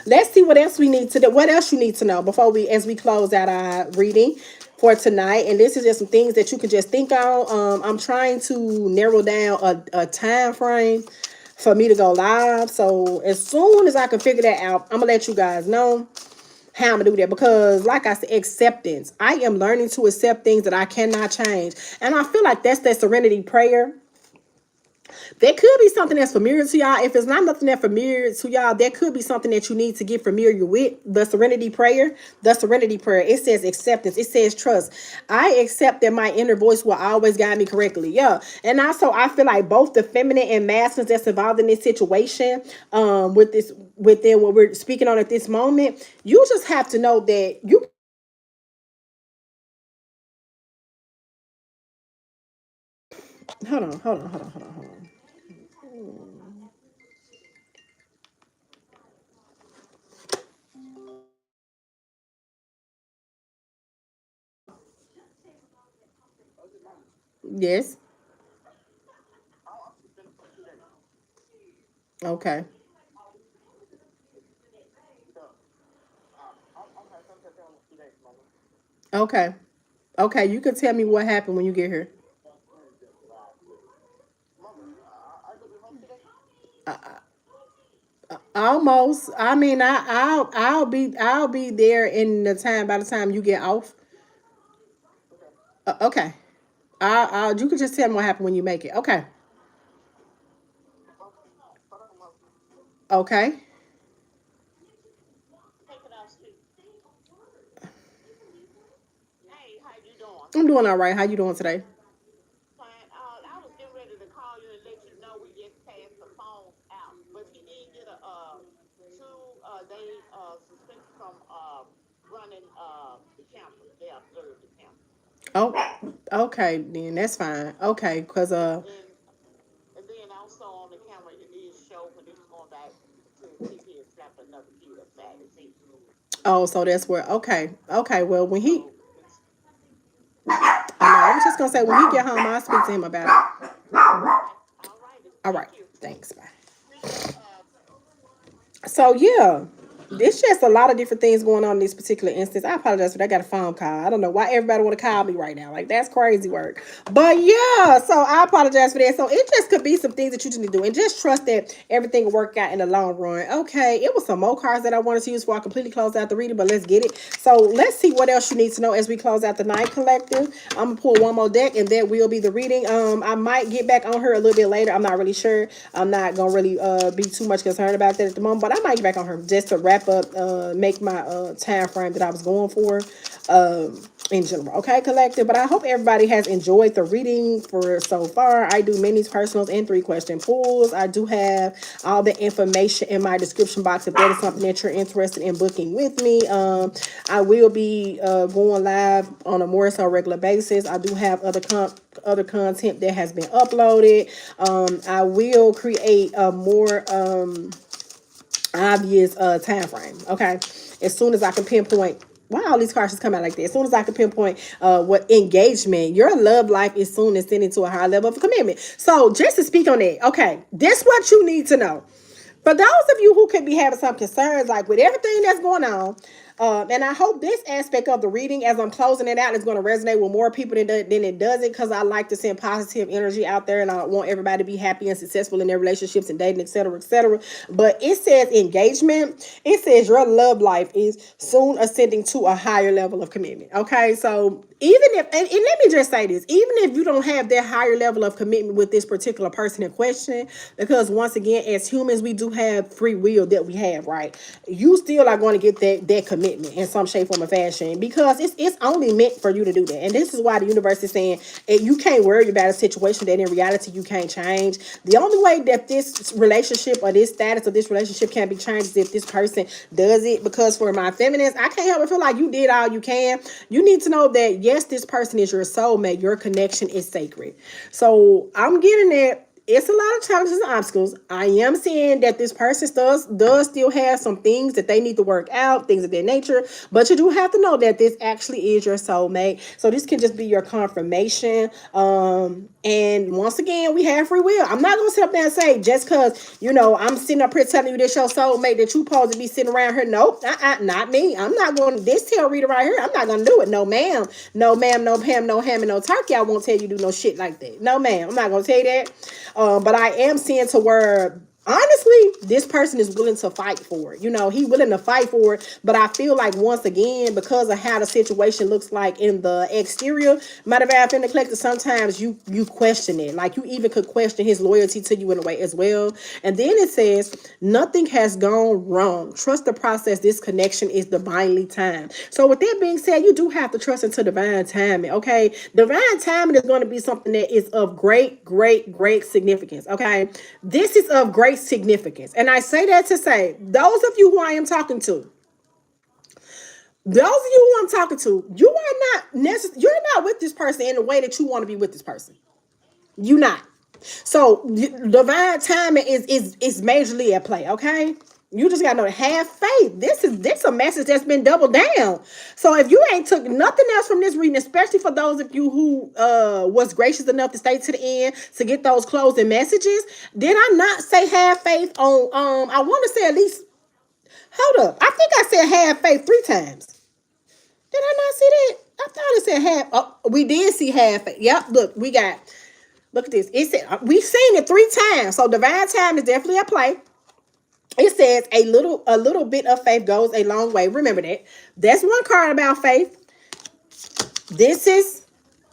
Let's see what else we need to do. What else you need to know before we, as we close out our reading for tonight. And this is just some things that you can just think on. I'm trying to narrow down a time frame for me to go live. So as soon as I can figure that out, I'm gonna let you guys know how I'm gonna do that. Because like I said, acceptance. I am learning to accept things that I cannot change. And I feel like that's that serenity prayer. There could be something that's familiar to y'all. If it's not nothing that's familiar to y'all, there could be something that you need to get familiar with. The serenity prayer. The serenity prayer. It says acceptance. It says trust. I accept that my inner voice will always guide me correctly. Yeah. And also I feel like both the feminine and masculine that's involved in this situation, within what we're speaking on at this moment, you just have to know that you hold on. Yes. Okay. Okay. Okay. You can tell me what happened when you get here. Almost. I mean, I'll be there in the time by the time you get off. Okay. You can just tell me what happened when you make it. Okay. Okay. I'm doing all right. How you doing today? Oh, okay, then that's fine. Okay, cause oh, so that's where okay, okay. Well, when he, I know, I was just gonna say when he get home, I'll speak to him about it. All right, thanks. Bye. So yeah, it's just a lot of different things going on in this particular instance. I apologize for that. I got a phone call. I don't know why everybody want to call me right now. Like that's crazy work. But yeah, so I apologize for that. So it just could be some things that you just need to do, and just trust that everything will work out in the long run. Okay, it was some more cards that I wanted to use before I completely close out the reading, but let's get it. So let's see what else you need to know as we close out the night collective. I'm gonna pull one more deck, and that will be the reading. I might get back on her a little bit later. I'm not really sure. I'm not gonna really be too much concerned about that at the moment, but I might get back on her just to wrap up, make my time frame that I was going for. In general, okay, collective. But I hope everybody has enjoyed the reading for so far. I do minis, personals, and 3-question pools. I do have all the information in my description box if that is something that you're interested in booking with me. I will be going live on a more so regular basis. I do have other content that has been uploaded. I will create a more obvious time frame. Okay, as soon as I can pinpoint. Why all these cards just come out like that? As soon as I can pinpoint what engagement, your love life is soon ascending to a higher level of commitment. So just to speak on that, okay, this what you need to know. For those of you who could be having some concerns, like with everything that's going on, and I hope this aspect of the reading, as I'm closing it out, is going to resonate with more people than it doesn't, because I like to send positive energy out there, and I want everybody to be happy and successful in their relationships and dating, etc., etc. But it says engagement. It says your love life is soon ascending to a higher level of commitment. Okay, so even if, and let me just say this, even if you don't have that higher level of commitment with this particular person in question, because once again, as humans, we do have free will that we have, right? You still are going to get that commitment in some shape, form, or fashion, because it's only meant for you to do that. And this is why the universe is saying you can't worry about a situation that in reality you can't change. The only way that this relationship or this status of this relationship can be changed is if this person does it. Because for my feminists, I can't help but feel like you did all you can. You need to know that yes, this person is your soulmate. Your connection is sacred. So I'm getting it. It's a lot of challenges and obstacles. I am seeing that this person does still have some things that they need to work out, things of that nature. But you do have to know that this actually is your soulmate. So this can just be your confirmation. And once again, we have free will. I'm not gonna sit up there and say just because I'm sitting up here telling you this your soulmate that you supposed to be sitting around here. Nope, not me. I'm not going to this tail reader right here. I'm not gonna do it. No ma'am, no ma'am, no Pam, no ham, and no turkey. I won't tell you do no shit like that. No ma'am, I'm not gonna tell you that. But I am seeing to where honestly, this person is willing to fight for it. He willing to fight for it. But I feel like once again, because of how the situation looks like in the exterior, matter of fact, in the collector, sometimes you question it. Like you even could question his loyalty to you in a way as well. And then it says, nothing has gone wrong. Trust the process. This connection is divinely timed. So with that being said, you do have to trust into divine timing. Okay. Divine timing is going to be something that is of great, great, great significance. Okay. This is of great significance. And I say that to say, those of you who I am talking to, those of you who I'm talking to, you are not necessarily, you're not with this person in the way that you want to be with this person. You're not. So divine timing is majorly at play, okay? You just gotta know to have faith. This a message that's been doubled down. So if you ain't took nothing else from this reading, especially for those of you who was gracious enough to stay to the end to get those closing messages, did I not say have faith on I want to say at least, hold up. I think I said have faith 3 times. Did I not see that? I thought it said have. Oh, we did see have faith. Yep, look at this. It said we've seen it 3 times. So divine time is definitely at play. It says a little bit of faith goes a long way. Remember that. That's one card about faith. This is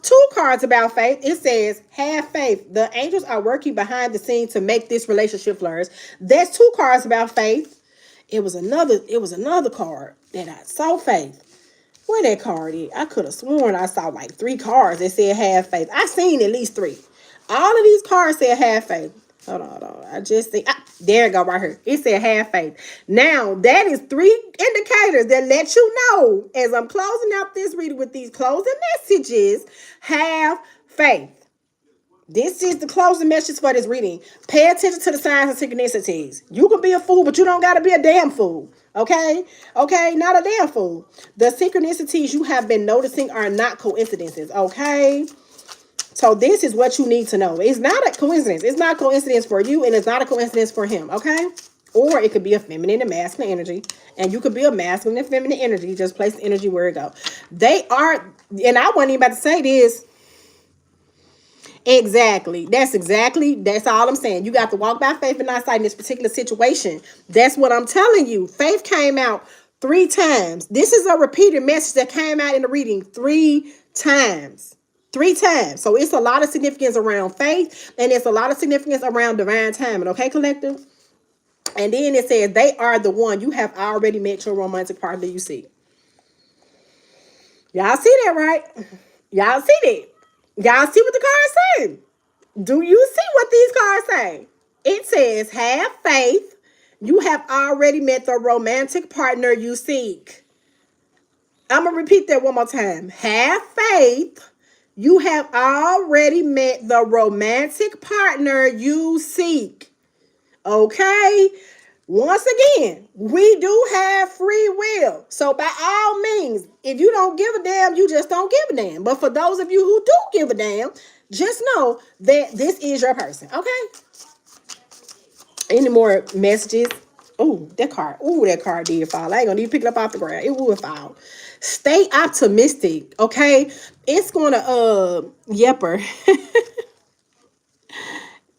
2 cards about faith. It says have faith. The angels are working behind the scenes to make this relationship flourish. That's 2 cards about faith. It was another card that I saw faith. Where that card is? I could have sworn I saw like 3 cards that said have faith. I seen at least 3. All of these cards said have faith. Hold on. I just see. There it go right here. It said have faith. Now, that is 3 indicators that let you know, as I'm closing out this reading with these closing messages, have faith. This is the closing message for this reading. Pay attention to the signs and synchronicities. You can be a fool, but you don't got to be a damn fool. Okay? Okay? Not a damn fool. The synchronicities you have been noticing are not coincidences. Okay? So this is what you need to know. It's not a coincidence. It's not a coincidence for you, and it's not a coincidence for him. Okay? Or it could be a feminine and masculine energy. And you could be a masculine and feminine energy. Just place the energy where it go. They are, and I wasn't even about to say this. Exactly. That's all I'm saying. You got to walk by faith and not sight in this particular situation. That's what I'm telling you. Faith came out 3 times. This is a repeated message that came out in the reading 3 times. 3 times. So it's a lot of significance around faith, and it's a lot of significance around divine timing. Okay, collective? And then it says they are the one. You have already met your romantic partner you see. Y'all see that, right? Y'all see that? Y'all see what the cards say? Do you see what these cards say? It says, have faith. You have already met the romantic partner you seek. I'm going to repeat that one more time. Have faith. You have already met the romantic partner you seek. Okay? Once again, we do have free will. So by all means, if you don't give a damn, you just don't give a damn. But for those of you who do give a damn, just know that this is your person. Okay? Any more messages? Oh, that card. Oh, that card did fall. I ain't gonna need to pick it up off the ground. It would fall. Stay optimistic. Okay? It's gonna yepper.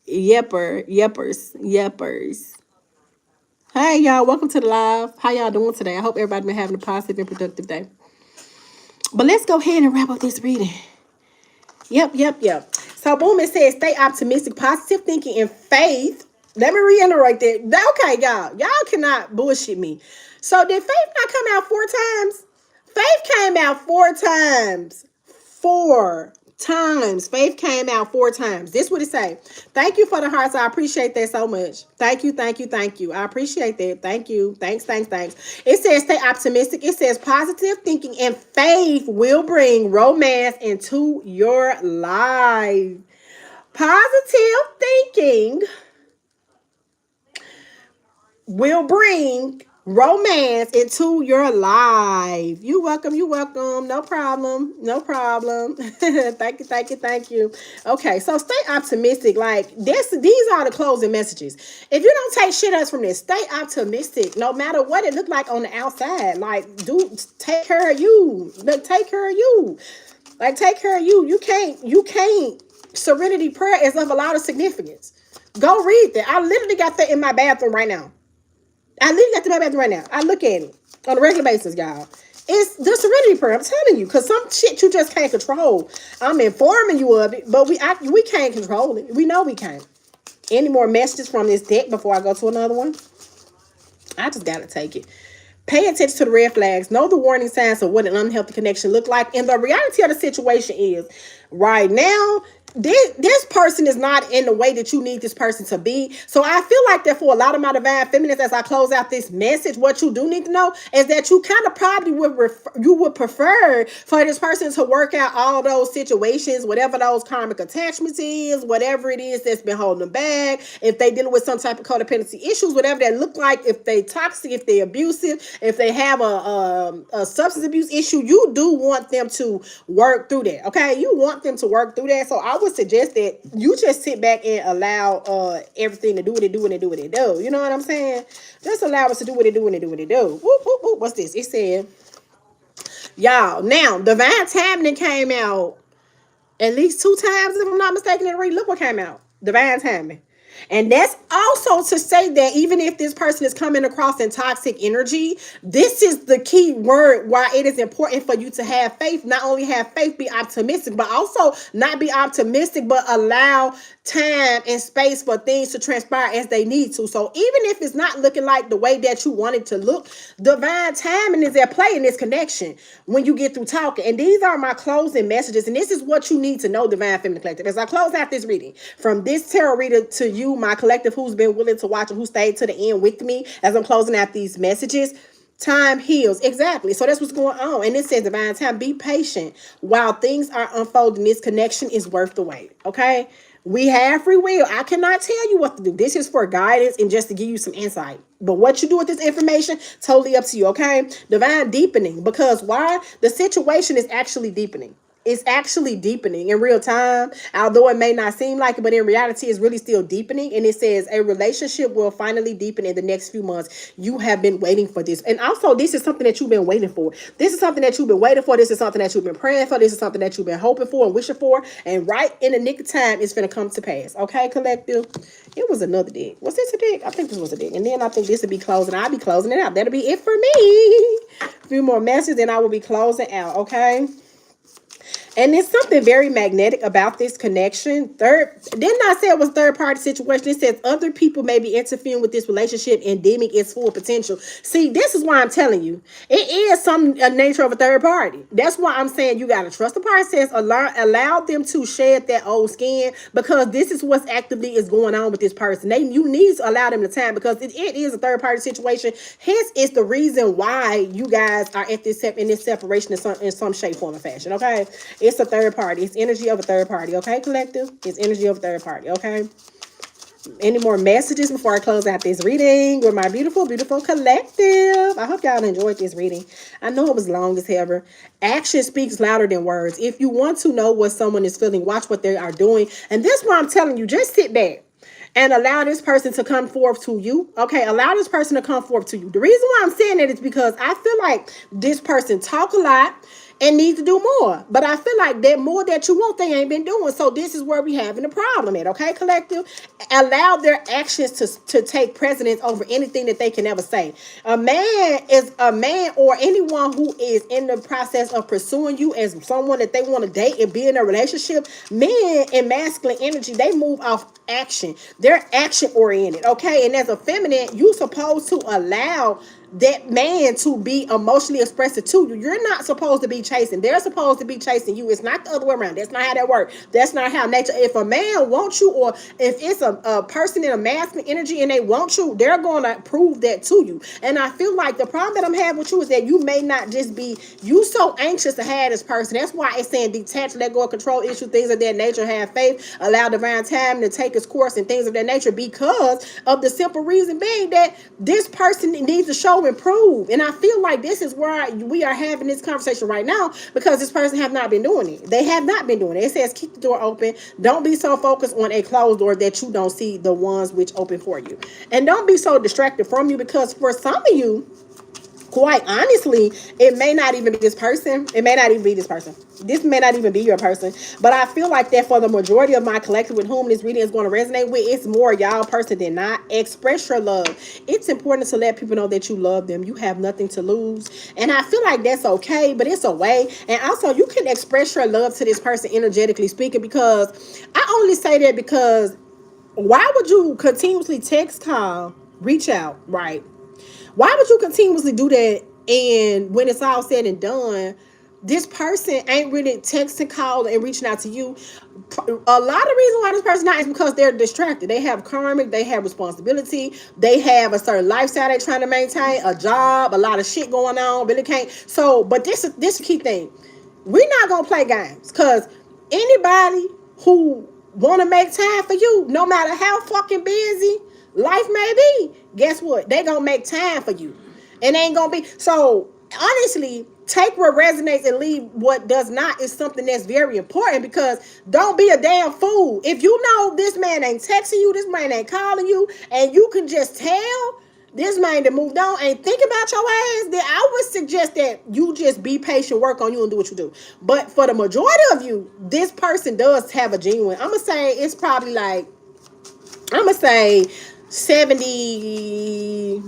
Yeppers. Hey y'all, welcome to the live. How y'all doing today? I hope everybody been having a positive and productive day. But let's go ahead and wrap up this reading. Yep. So boom, it says stay optimistic, positive thinking, and faith. Let me reiterate that. Okay, y'all cannot bullshit me. So did faith not come out 4 times? Faith came out 4 times. 4 times. Faith came out 4 times. This what it say. Thank you for the hearts. I appreciate that so much. Thank you. I appreciate that. Thank you. Thanks. It says stay optimistic. It says positive thinking and faith will bring romance into your life. Positive thinking will bring romance into your life. You welcome. No problem. Thank you. Okay, so stay optimistic. Like this, these are the closing messages. If you don't take shit else from this, stay optimistic. No matter what it look like on the outside. Like, take care of you. Take care of you. Like, take care of you. You can't. Serenity prayer is of a lot of significance. Go read that. I literally got that in my bathroom right now. I look at it on a regular basis, y'all. It's the serenity prayer. I'm telling you, because some shit you just can't control. I'm informing you of it, but we can't control it. We know we can't. Any more messages from this deck before I go to another one? I just gotta take it. Pay attention to the red flags. Know the warning signs of what an unhealthy connection look like. And the reality of the situation is, right now, this person is not in the way that you need this person to be. So I feel like that for a lot of my divine feminists, as I close out this message, what you do need to know is that you kind of probably would prefer for this person to work out all those situations, whatever those karmic attachments is, whatever it is that's been holding them back. If they dealing with some type of codependency issues, whatever that look like, if they toxic, if they abusive, if they have a substance abuse issue, you do want them to work through that. Okay, you want them to work through that. So I would suggest that you just sit back and allow everything to do what it do. You know what I'm saying? Just allow us to do what it do. Whoop. What's this? It said, y'all, now divine timing came out at least 2 times, if I'm not mistaken. And read, look what came out. Divine timing. And that's also to say that even if this person is coming across in toxic energy, this is the key word why it is important for you to have faith. Not only have faith, be optimistic, but also not be optimistic, but allow time and space for things to transpire as they need to. So even if it's not looking like the way that you want it to look, divine timing is at play in this connection when you get through talking. And these are my closing messages. And this is what you need to know, Divine Feminine Collective. As I close out this reading from this tarot reader to you, you, my collective, who's been willing to watch and who stayed to the end with me as I'm closing out these messages. Time heals. Exactly. So that's what's going on. And it says divine time. Be patient while things are unfolding. This connection is worth the wait. Okay. We have free will. I cannot tell you what to do. This is for guidance and just to give you some insight. But what you do with this information, totally up to you. Okay. Divine deepening. Because why? The situation is actually deepening. It's actually deepening in real time, although it may not seem like it, but in reality, it's really still deepening. And it says a relationship will finally deepen in the next few months. You have been waiting for this. And also, this is something that you've been waiting for. This is something that you've been waiting for. This is something that you've been praying for. This is something that you've been hoping for and wishing for. And right in the nick of time, it's going to come to pass. Okay, collective? It was another dick. Was this a dick? I think this was a dick. And then I think this will be closing. I'll be closing it out. That'll be it for me. A few more messages, and I will be closing out. Okay? And there's something very magnetic about this connection. Didn't I say it was third party situation? It says other people may be interfering with this relationship and dimming its full potential. See, this is why I'm telling you. It is some nature of a third party. That's why I'm saying you got to trust the process. Allow them to shed that old skin, because this is what's actively is going on with this person. You need to allow them the time, because it is a third party situation. Hence is the reason why you guys are at in this separation in some shape, form, or fashion. Okay. It's a third party. It's energy of a third party. Okay, collective? It's energy of a third party. Okay? Any more messages before I close out this reading with my beautiful, beautiful collective? I hope y'all enjoyed this reading. I know it was long as ever. Action speaks louder than words. If you want to know what someone is feeling, watch what they are doing. And this is why I'm telling you, just sit back and allow this person to come forth to you. Okay, allow this person to come forth to you. The reason why I'm saying that is because I feel like this person talk a lot and need to do more. But I feel like that more that you want, they ain't been doing. So this is where we having a problem at, okay, collective? Allow their actions to take precedence over anything that they can ever say. A man is a man, or anyone who is in the process of pursuing you as someone that they want to date and be in a relationship. Men in masculine energy, they move off action. They're action oriented, okay? And as a feminine, you supposed to allow that man to be emotionally expressive to you. You're not supposed to be chasing. They're supposed to be chasing you. It's not the other way around. That's not how that works. That's not how nature. If a man wants you, or if it's a person in a masculine energy and they want you, they're going to prove that to you. And I feel like the problem that I'm having with you is that you may not just be, you so anxious to have this person. That's why it's saying detach, let go of control issue, things of that nature, have faith, allow divine time to take its course and things of that nature, because of the simple reason being that this person needs to show improve. And I feel like this is where we are having this conversation right now, because this person have not been doing it. They have not been doing it. It says keep the door open. Don't be so focused on a closed door that you don't see the ones which open for you. And don't be so distracted from you, because for some of you, quite honestly, it may not even be this person. It may not even be this person. This may not even be your person. But I feel like that for the majority of my collective with whom this reading is going to resonate with, it's more y'all person than not. Express your love. It's important to let people know that you love them. You have nothing to lose. And I feel like that's okay, but it's a way. And also, you can express your love to this person energetically speaking, because I only say that because why would you continuously text, call, reach out, right? Why would you continuously do that? And when it's all said and done, this person ain't really texting, calling, and reaching out to you. A lot of reason why this person not is because they're distracted. They have karmic, they have responsibility, they have a certain lifestyle they're trying to maintain, a job, a lot of shit going on, really can't. So, but this is the key thing. We're not gonna play games, because anybody who wanna make time for you, no matter how fucking busy life may be, guess what? They gonna make time for you. And ain't gonna be. So honestly, take what resonates and leave what does not is something that's very important, because don't be a damn fool. If you know this man ain't texting you, this man ain't calling you, and you can just tell this man that moved on and think about your ass, then I would suggest that you just be patient, work on you, and do what you do. But for the majority of you, this person does have a genuine, I'm gonna say it's probably like, I'm gonna say 70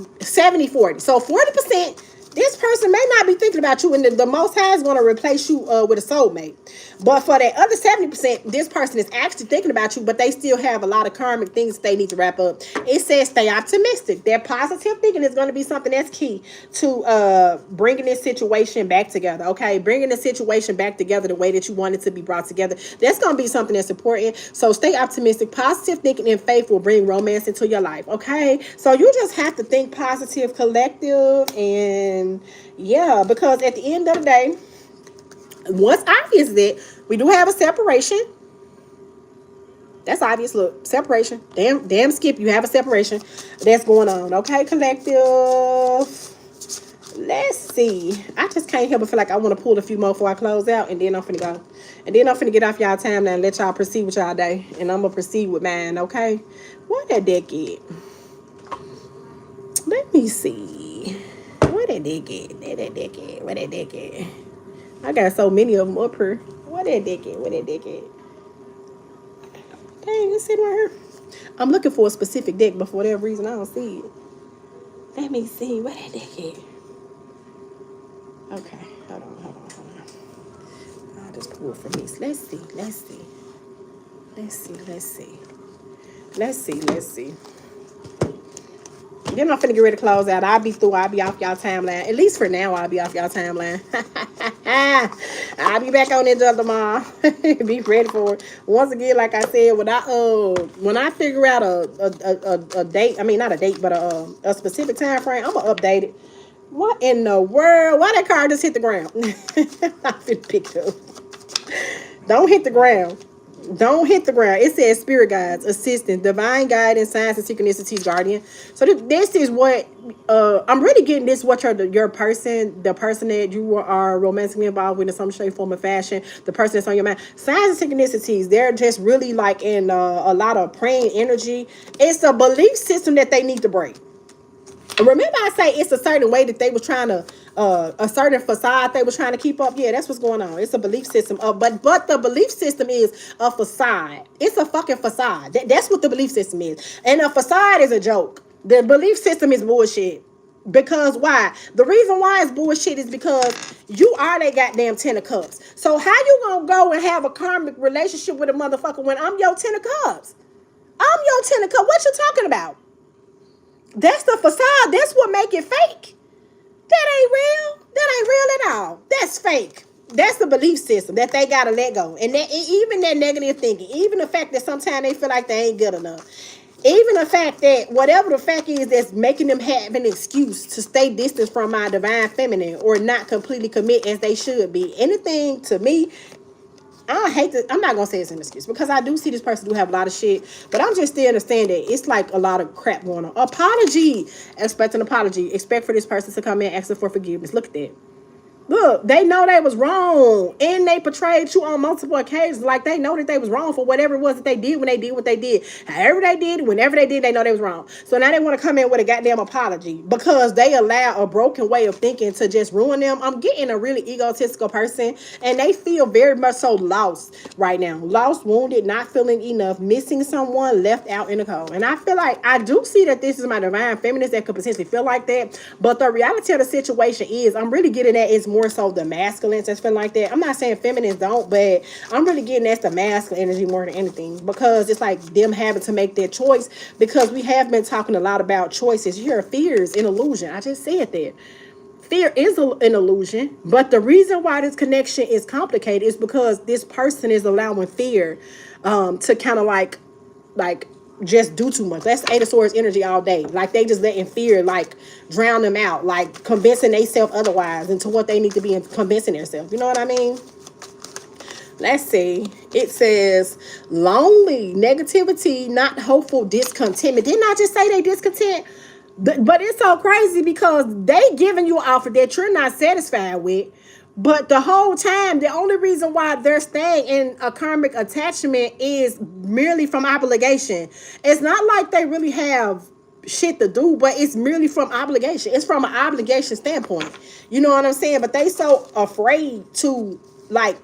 40. So 40%, this person may not be thinking thinking about you, and the Most High is going to replace you with a soulmate. But for that other 70%, this person is actually thinking about you, but they still have a lot of karmic things they need to wrap up. It says stay optimistic. Their positive thinking is going to be something that's key to bringing this situation back together, okay? Bringing the situation back together the way that you want it to be brought together. That's going to be something that's important. So stay optimistic. Positive thinking and faith will bring romance into your life, okay? So you just have to think positive, collective, and yeah, because at the end of the day, what's obvious is that we do have a separation. That's obvious. Look, separation. Damn, Skip, you have a separation that's going on. Okay, collective. Let's see. I just can't help but feel like I want to pull a few more before I close out, and then I'm finna go. And then I'm finna get off y'all timeline and let y'all proceed with y'all day. And I'm gonna proceed with mine, okay? What that deck at? Let me see. What that deck at? That deck at? What that deck at? I got so many of them up here. What that deck at? What that deck at? Dang, it's sitting right here. I'm looking for a specific deck, but for whatever reason, I don't see it. Let me see. What that deck at? Okay, hold on. I'll just pull from this. Let's see. Then I'm finna get ready to close out. I'll be through. I'll be off y'all timeline. At least for now, I'll be off y'all timeline. I'll be back on it tomorrow. Be ready for it. Once again, like I said, when I figure out a date, I mean not a date, but a specific time frame, I'm gonna update it. What in the world? Why that car just hit the ground? I feel picked up. Don't hit the ground. Don't hit the ground. It says spirit guides, assistant, divine guidance, signs and synchronicities, guardian. So this is what I'm really getting. This what your person, the person that you are romantically involved with in some shape, form, or fashion, the person that's on your mind. Signs and synchronicities, they're just really like in a lot of praying energy. It's a belief system that they need to break. Remember I say it's a certain way that they was trying to, a certain facade they was trying to keep up. Yeah, that's what's going on. It's a belief system. But the belief system is a facade. It's a fucking facade. That's what the belief system is. And a facade is a joke. The belief system is bullshit. Because why? The reason why it's bullshit is because you are that goddamn 10 of cups. So how you gonna go and have a karmic relationship with a motherfucker when I'm your 10 of cups? I'm your 10 of cups. What you talking about? That's the facade. That's what make it fake. That ain't real. That ain't real at all. That's fake. That's the belief system that they gotta let go. And that even that negative thinking, even the fact that sometimes they feel like they ain't good enough. Even the fact that whatever the fact is that's making them have an excuse to stay distant from my divine feminine or not completely commit as they should be. Anything to me, I'm not gonna say it's an excuse because I do see this person do have a lot of shit, but I'm just still understanding it's like a lot of crap going on. Apology. Expect an apology. Expect for this person to come in asking for forgiveness. Look at that. Look, they know they was wrong, and they portrayed you on multiple occasions like they know that they was wrong for whatever it was that they did when they did what they did. However they did, whenever they did, they know they was wrong. So now they want to come in with a goddamn apology because they allow a broken way of thinking to just ruin them. I'm getting a really egotistical person, and they feel very much so lost right now. Lost, wounded, not feeling enough, missing someone, left out in the cold. And I feel like I do see that this is my divine feminist that could potentially feel like that, but the reality of the situation is I'm really getting at is more so the masculines that's feeling like that. I'm not saying feminines don't, but I'm really getting that's the masculine energy more than anything because it's like them having to make their choice because we have been talking a lot about choices. Here, fear is an illusion. I just said that. Fear is an illusion, but the reason why this connection is complicated is because this person is allowing fear to kind of like just do too much. That's Eight of Swords energy all day. Like they just letting fear like drown them out, like convincing themselves otherwise into what they need to be and convincing themselves. You know what I mean? Let's see. It says lonely, negativity, not hopeful, discontentment. Didn't I just say they discontent? But it's so crazy because they giving you an offer that you're not satisfied with. But the whole time, the only reason why they're staying in a karmic attachment is merely from obligation. It's not like they really have shit to do, but it's merely from obligation. It's from an obligation standpoint. You know what I'm saying? But they so afraid to like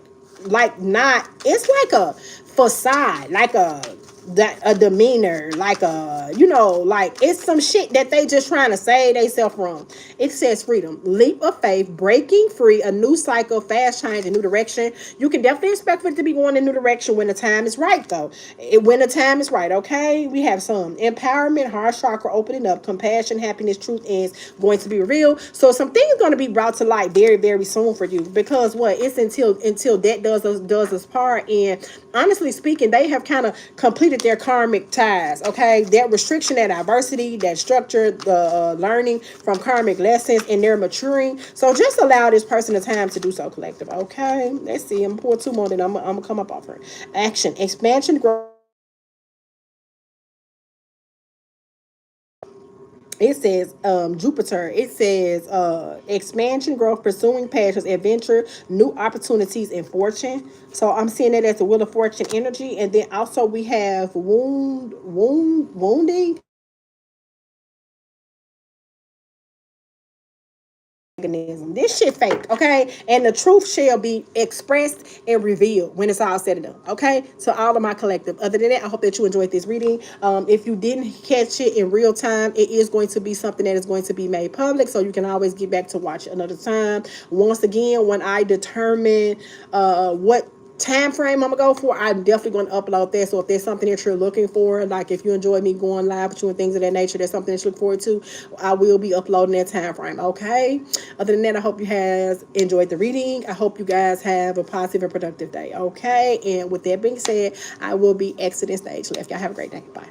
not, it's like a facade, like a that a demeanor, like a, you know, like it's some shit that they just trying to save themselves from. It says freedom, leap of faith, breaking free, a new cycle, fast change, a new direction. You can definitely expect for it to be going in a new direction when the time is right, though. When the time is right, okay. We have some empowerment, heart chakra opening up, compassion, happiness, truth is going to be real. So some things going to be brought to light very, very soon for you, because what, it's until that does us part. And honestly speaking, they have kind of completed their karmic ties. Okay, that restriction, that diversity, that structure, the learning from karmic lessons, and they're maturing. So just allow this person the time to do so, collective. Okay, let's see. I'm pour two more, then I'm gonna come up off her. Action, expansion, growth. It says Jupiter. It says expansion, growth, pursuing passions, adventure, new opportunities, and fortune. So I'm seeing it as the Wheel of Fortune energy. And then also we have wounding. This shit fake, okay? And the truth shall be expressed and revealed when it's all said and done, okay? To all of my collective. Other than that, I hope that you enjoyed this reading. If you didn't catch it in real time, it is going to be something that is going to be made public, so you can always get back to watch another time. Once again, when I determine what time frame I'm gonna go for, I'm definitely gonna upload that. So if there's something that you're looking for, like if you enjoy me going live with you and things of that nature, there's something that you look forward to, I will be uploading that time frame. Okay. Other than that, I hope you have enjoyed the reading. I hope you guys have a positive and productive day. Okay. And with that being said, I will be exiting stage left. Y'all have a great day. Bye.